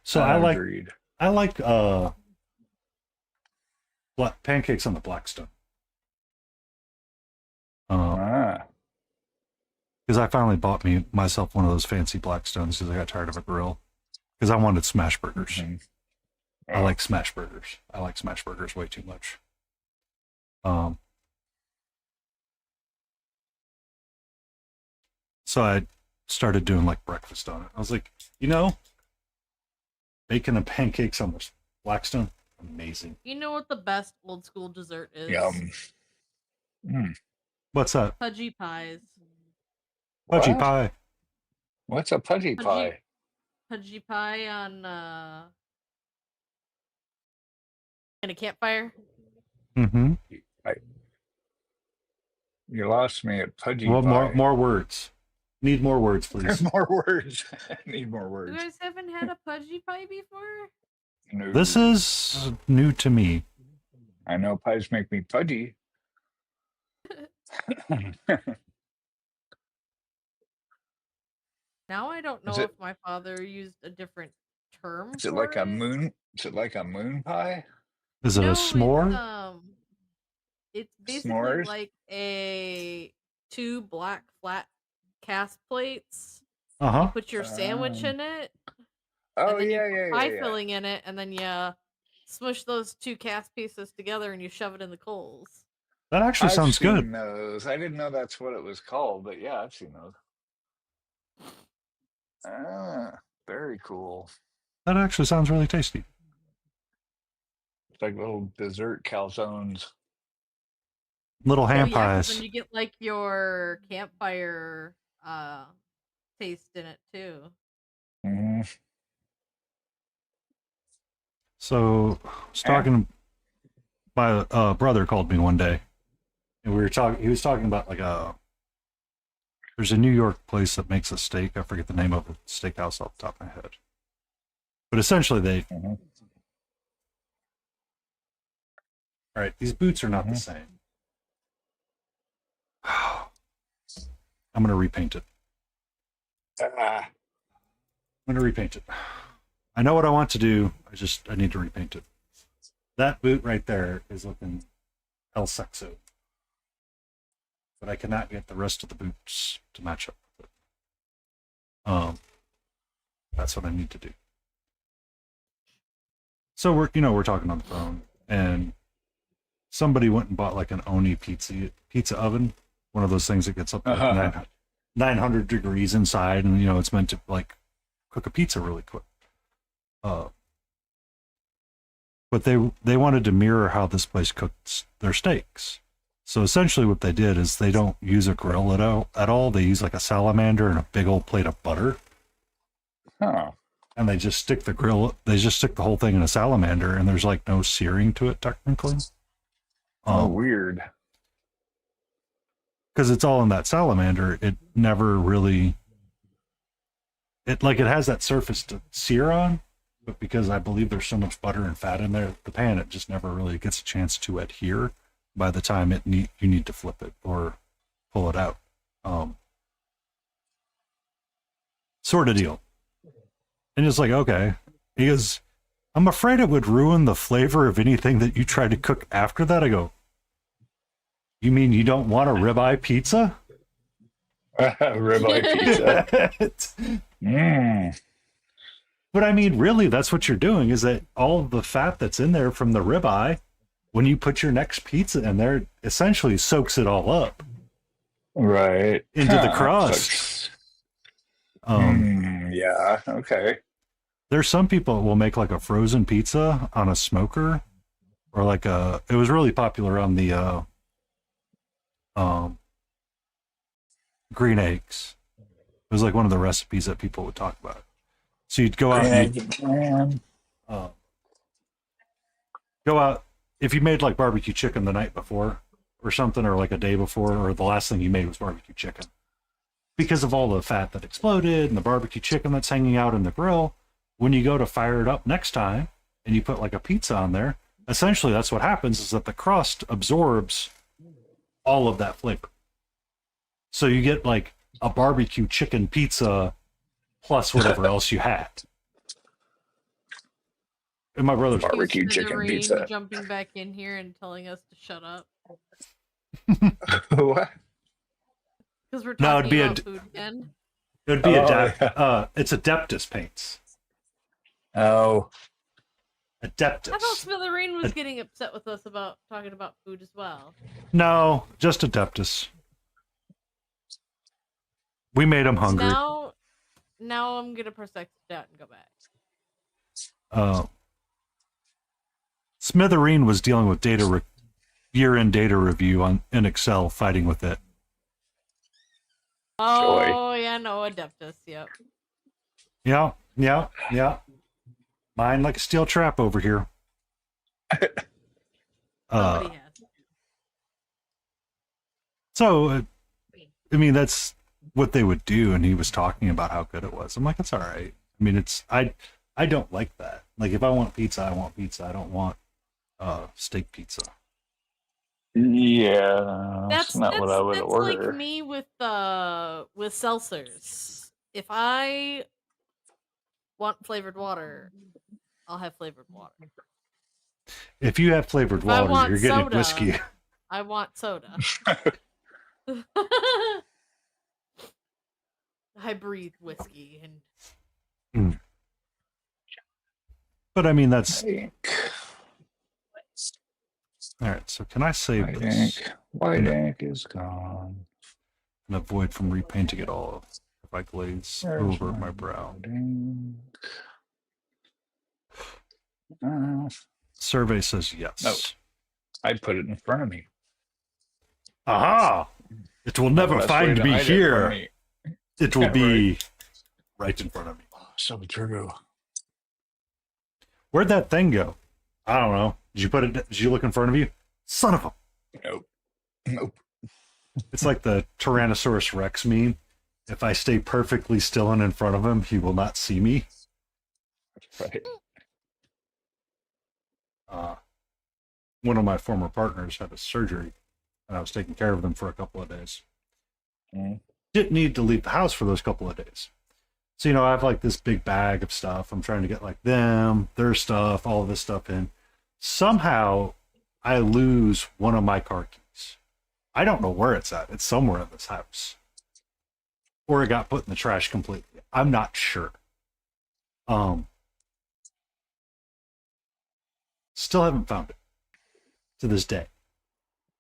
So I like pancakes on the Blackstone. Because I finally bought myself one of those fancy Blackstones because I got tired of a grill. Because I wanted smash burgers. I like smash burgers. I like smash burgers way too much. So I started doing like breakfast on it. I was like, bacon and pancakes on the Blackstone, amazing. You know what the best old school dessert is? Yum. What's that? Pudgy pies. Pudgy pie. What's a pudgy pie? Pudgy pie on in a campfire. Mm-hmm. You lost me at pudgy pie. More words. Need more words, please. More words. Need more words. You guys haven't had a pudgy pie before? No. This is new to me. I know pies make me pudgy. Now I don't know if my father used a different term. Is it like a moon? Is it like a moon pie? Is it a s'more? It's basically S'mores? like a 2 black flat cast plates. Uh-huh. You put your sandwich in it. Oh, and then yeah, you put yeah, pie yeah. filling in it, and then you smush those 2 cast pieces together and you shove it in the coals. That actually sounds good. Those. I didn't know that's what it was called, but yeah, I've seen those. Very cool. That actually sounds really tasty. It's like little dessert calzones. Little ham pies. Then you get like your campfire taste in it too. Mm-hmm. So I was talking. My brother called me one day, and we were talking. He was talking about there's a New York place that makes a steak. I forget the name of the steakhouse off the top of my head. But essentially, they. Mm-hmm. All right, these boots are not the same. I'm gonna repaint it. I'm gonna repaint it. I know what I want to do. I need to repaint it. That boot right there is looking El Sexo. but I cannot get the rest of the boots to match up with it. That's what I need to do. So we're talking on the phone, and somebody went and bought like an Oni pizza oven, one of those things that gets up to like 900 degrees inside, and it's meant to like cook a pizza really quick. But they wanted to mirror how this place cooks their steaks. So essentially what they did is they don't use a grill at all. They use like a salamander and a big old plate of butter. Huh. And they just stick the whole thing in a salamander, and there's like no searing to it technically. Weird. Because it's all in that salamander, it never really, it has that surface to sear on, but because I believe there's so much butter and fat in there, the pan, it just never really gets a chance to adhere by the time you need to flip it or pull it out. Sort of deal. And it's like, okay. He goes, I'm afraid it would ruin the flavor of anything that you try to cook after that. I go, you mean you don't want a ribeye pizza? Ribeye pizza. But I mean, really, that's what you're doing, is that all of the fat that's in there from the ribeye, when you put your next pizza in there, essentially soaks it all up. Right. Into the crust. Yeah, okay. There's some people that will make like a frozen pizza on a smoker, or like it was really popular on the green eggs. It was like one of the recipes that people would talk about. So you'd go out if you made like barbecue chicken the night before or something, or like a day before, or the last thing you made was barbecue chicken. Because of all the fat that exploded and the barbecue chicken that's hanging out in the grill, when you go to fire it up next time and you put like a pizza on there, essentially that's what happens, is that the crust absorbs all of that flavor. So you get like a barbecue chicken pizza plus whatever else you had. And my brother's barbecue chicken pizza. Jumping back in here and telling us to shut up. What? Because we're talking about food again. It would be it's Adeptus paints. Oh. Adeptus. I thought Smithereen was getting upset with us about talking about food as well. No, just Adeptus. We made him hungry. Now I'm gonna press X out and go back. Smithereen was dealing with year-end data review in Excel, fighting with it. Oh, yeah, no, Adeptus, yep. Yeah. Mine like a steel trap over here. So, I mean, that's what they would do, and he was talking about how good it was. I'm like, it's all right. I mean, I don't like that. Like, if I want pizza, I want pizza. I don't want steak pizza. Yeah, that's not what I would order. That's like me with seltzers. If I want flavored water, I'll have flavored water. If you have flavored water, you're getting whiskey. I want soda. I breathe whiskey and. But I mean, that's. All right, so can I save this? White ink is gone. And avoid from repainting it all if I glaze over my brow. Survey says yes. No, I put it in front of me. Aha! It will never find me here. It will be right in front of me. Oh, so true. Where'd that thing go? I don't know. Did you look in front of you? Son of a... Nope. It's like the Tyrannosaurus Rex meme. If I stay perfectly still and in front of him, he will not see me. Right. One of my former partners had a surgery, and I was taking care of them for a couple of days. Didn't need to leave the house for those couple of days. So, I have like this big bag of stuff. I'm trying to get like their stuff, all of this stuff in. Somehow, I lose one of my car keys. I don't know where it's at. It's somewhere in this house. Or it got put in the trash completely. I'm not sure. Still haven't found it to this day.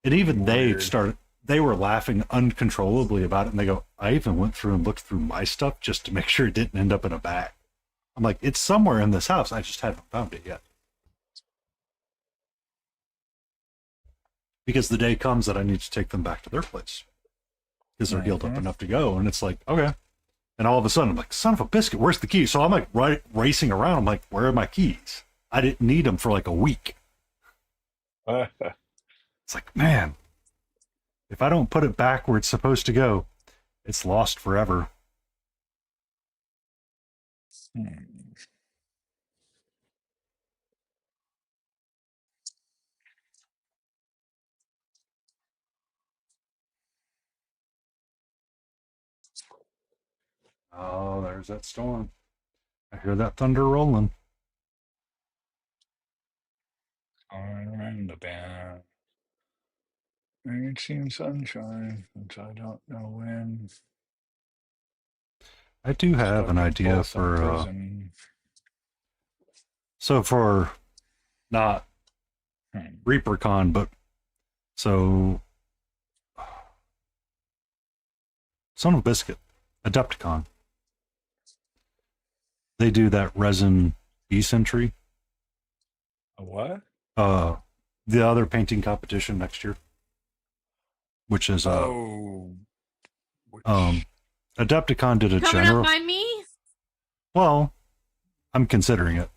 And even they were laughing uncontrollably about it. And they go, I even went through and looked through my stuff just to make sure it didn't end up in a bag. I'm like, it's somewhere in this house. I just haven't found it yet. Because the day comes that I need to take them back to their place. Because they're healed up enough to go. And it's like, okay. And all of a sudden, I'm like, son of a biscuit, where's the keys? So I'm like racing around. I'm like, where are my keys? I didn't need them for like a week. It's like, man, if I don't put it back where it's supposed to go, it's lost forever. Oh, there's that storm. I hear that thunder rolling. Around the bend. Ain't seen sunshine since I don't know when. I do have an idea for so for not ReaperCon, but so Son of a Biscuit, Adepticon. They do that resin beast entry. A what? The other painting competition next year, which is Adepticon did a Coming general. up by me? Well, I'm considering it.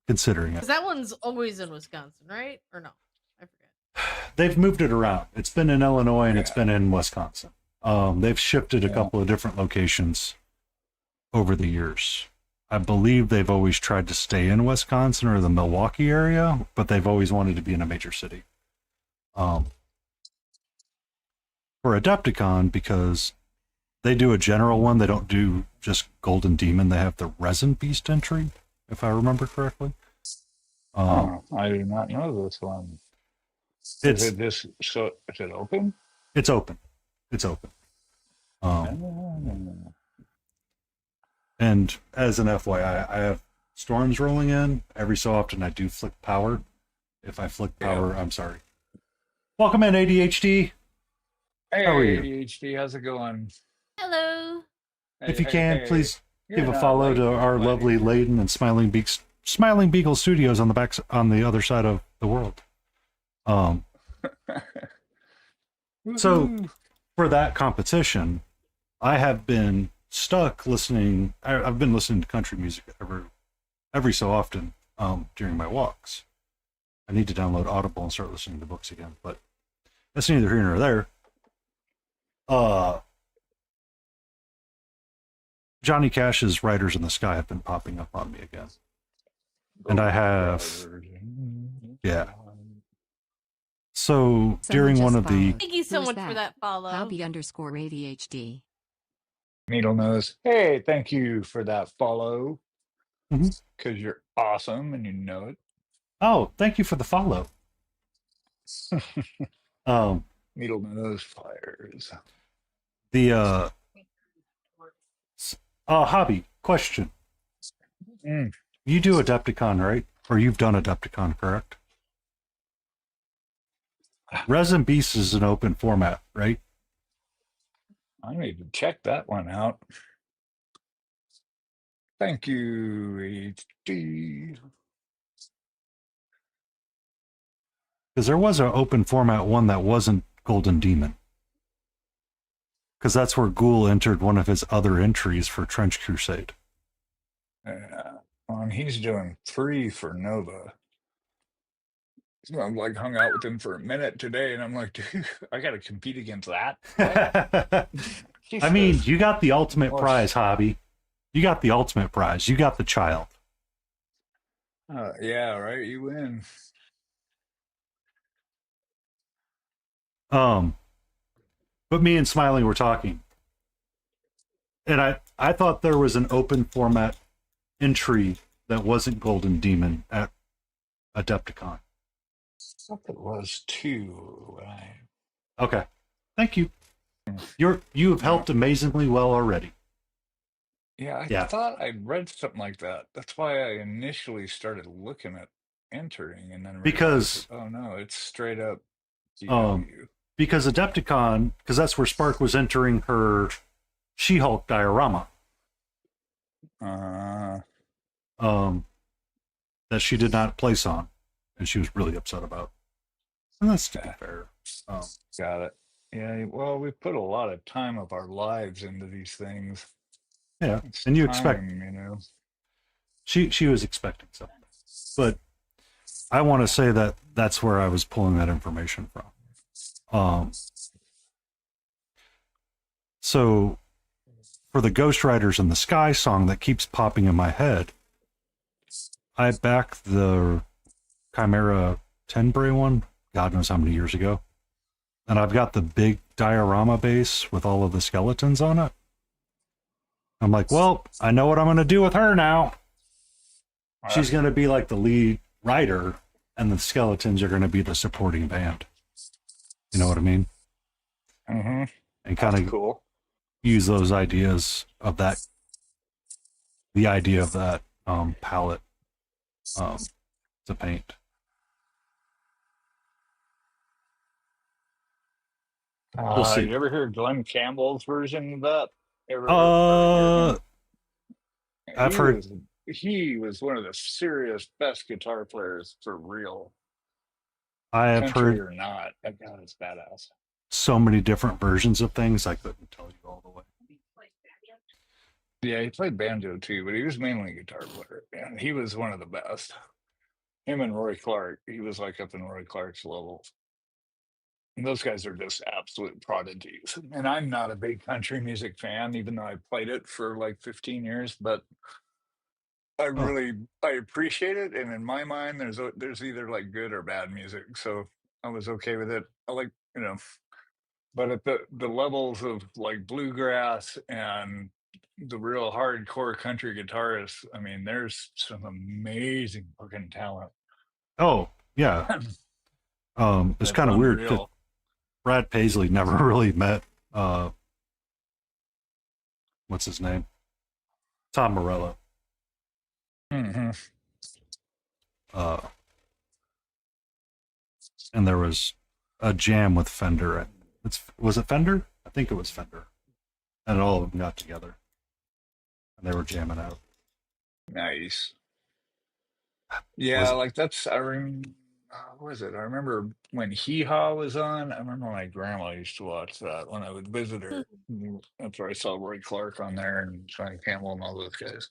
Because that one's always in Wisconsin, right? Or no? I forget. They've moved it around. It's been in Illinois and it's been in Wisconsin. They've shifted a couple of different locations over the years. I believe they've always tried to stay in Wisconsin or the Milwaukee area, but they've always wanted to be in a major city. For Adepticon, because they do a general one, they don't do just Golden Demon. They have the Resin Beast entry, if I remember correctly. I do not know this one. Is it open? It's open. It's open. And as an FYI, I have storms rolling in. Every so often I do flick power. If I flick power, I'm sorry. Welcome in, ADHD. Hey, how are you? ADHD, how's it going? Hello. If you can, please give a follow to our lovely Layden and Smiling Beagle Studios on the other side of the world. So for that competition, I have been stuck listening. I've been listening to country music every so often during my walks. I need to download Audible and start listening to books again, but that's neither here nor there. Johnny Cash's Riders in the Sky have been popping up on me again. And I have, yeah. So during one of the... Thank you so much for that follow. Hobby_ADHD. Needle Nose. Hey, thank you for that follow. Because you're awesome and you know it. Oh, thank you for the follow. Needle Nose Flyers. The hobby question. You do Adepticon, right? Or you've done Adepticon, correct? Resin Beast is an open format, right? I need to check that one out. Thank you, HD. Because there was an open format one that wasn't Golden Demon. Because that's where Ghoul entered one of his other entries for Trench Crusade. And he's doing 3 for Nova. So I'm like hung out with him for a minute today, and I'm like, dude, I got to compete against that. I mean, you got the ultimate prize, Hobby. You got the ultimate prize. You got the child. Yeah, right. You win. But me and Smiling were talking, and I thought there was an open format entry that wasn't Golden Demon at Adepticon. I thought it was too. Okay. Thank you. You have No. helped amazingly well already. Yeah, I Yeah. thought I'd read something like that. That's why I initially started looking at entering and then realized that, Because oh no, it's straight up um GW. because Adepticon, because that's where Spark was entering her She-Hulk diorama. Uh, Um that she did not place on, and she was really upset about. And that's to be yeah, fair. got it. Yeah, well, we put a lot of time of our lives into these things. Yeah, It's and you expect time, you know. she was expecting something, but I want to say that that's where I was pulling that information from. So for the Ghost Riders in the Sky song that keeps popping in my head, I backed the Chimera Tenbray one, God knows how many years ago. And I've got the big diorama base with all of the skeletons on it. I'm like, well, I know what I'm going to do with her now. She's going to be like the lead rider, and the skeletons are going to be the supporting band. You know what I mean? Mm-hmm. And kind That's of cool. use those ideas of that, the idea of that palette to paint. We'll see. You ever hear Glenn Campbell's version of that? Ever hear Uh, him? I've He heard, was he was one of the serious best guitar players for real, I have country heard or not. That guy was badass. so many different versions of things. I couldn't tell you all the way. Yeah, he played banjo too, but he was mainly a guitar player. And he was one of the best. Him and Roy Clark. He was like up in Roy Clark's level. And those guys are just absolute prodigies. And I'm not a big country music fan, even though I played it for like 15 years. But Oh, I appreciate it. And in my mind, there's either like good or bad music. So I was okay with it. I like, you know, but at the levels of like bluegrass and the real hardcore country guitarists, I mean, there's some amazing fucking talent. oh, yeah. It's That's kind of weird because unreal. Brad Paisley never really met what's his name? Tom Morello. Hmm. Uh, and there was a jam with Fender. Was it Fender? I think it was Fender. And all of them got together and they were jamming out. Nice. Yeah, Was like that's what was it? I remember when Hee Haw was on. I remember my grandma used to watch that when I would visit her. That's where I saw Roy Clark on there and Johnny Campbell and all those guys.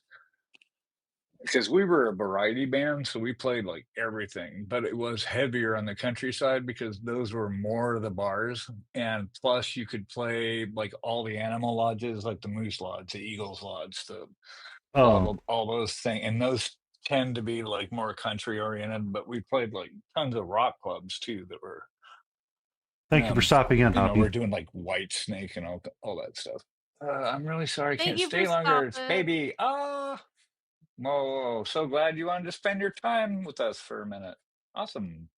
Because we were a variety band, so we played like everything, but it was heavier on the countryside because those were more of the bars. And plus, you could play like all the animal lodges, like the Moose Lodge, the Eagles Lodge, the um all those things. And those tend to be like more country oriented, but we played like tons of rock clubs too that were, thank you for stopping in, we're Hoppy. doing like White Snake and all that stuff. I'm really sorry I Thank can't you for stay longer. It's stopping. baby. Ah. Oh, so glad you wanted to spend your time with us for a minute. Awesome.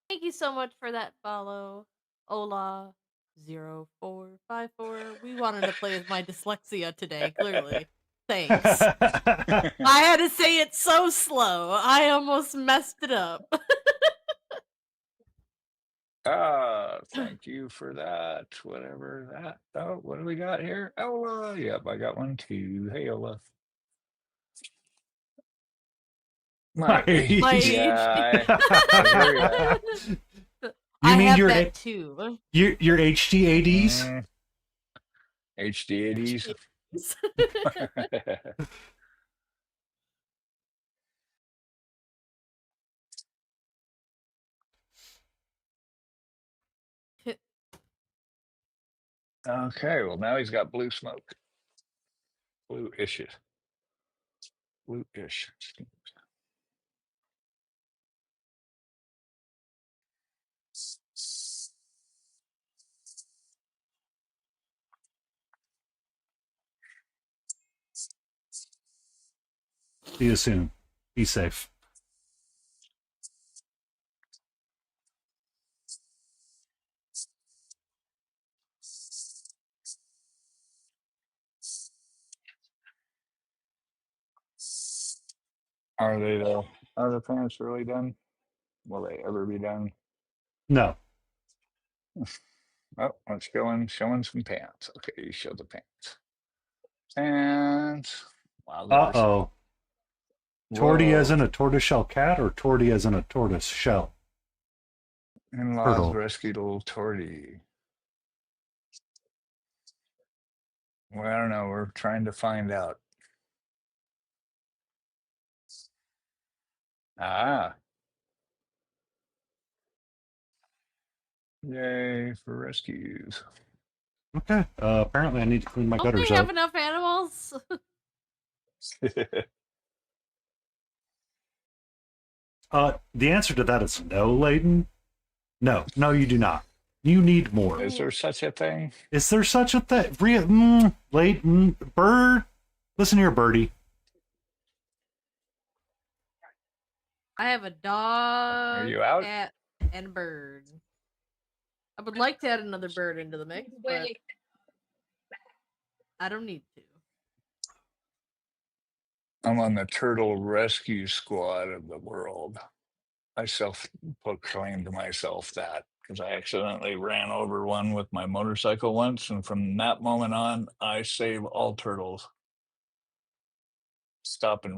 Thank you so much for that follow. Ola 0454. We wanted to play with my dyslexia today, clearly. Thanks. I had to say it so slow. I almost messed it up. Thank you for that. Whatever that. Oh, what do we got here? Ola. Yep, I got one too. Hey, Ola. My My age. age. Yeah, I hear ya. You I mean have that too. your HD80s? HD 80s. Okay, well, now he's got blue smoke. Blue-ish. Blue-ish. See you soon. Be safe. Are they though? Are the pants really done? Will they ever be done? No. Oh, let's go in showing some pants. Okay, you show the pants. Pants. Wow, there's Uh-oh. Torty as in a tortoiseshell cat or torty as in a tortoise shell? in-laws Turtle. rescued little tortie. Well, I don't know. We're trying to find out. Ah, yay for rescues. Okay. Apparently I need to clean my Don't gutters they have out. enough animals? The answer to that is no, Layden. No, you do not. You need more. Is there such a thing? Is there such a thing? Layden, bird. Listen here, birdie. I have a dog, you out? cat, and a bird. I would like to add another bird into the mix, but I don't need to. I'm on the turtle rescue squad of the world. I self-proclaimed myself that because I accidentally ran over one with my motorcycle once, and from that moment on, I save all turtles. Stop and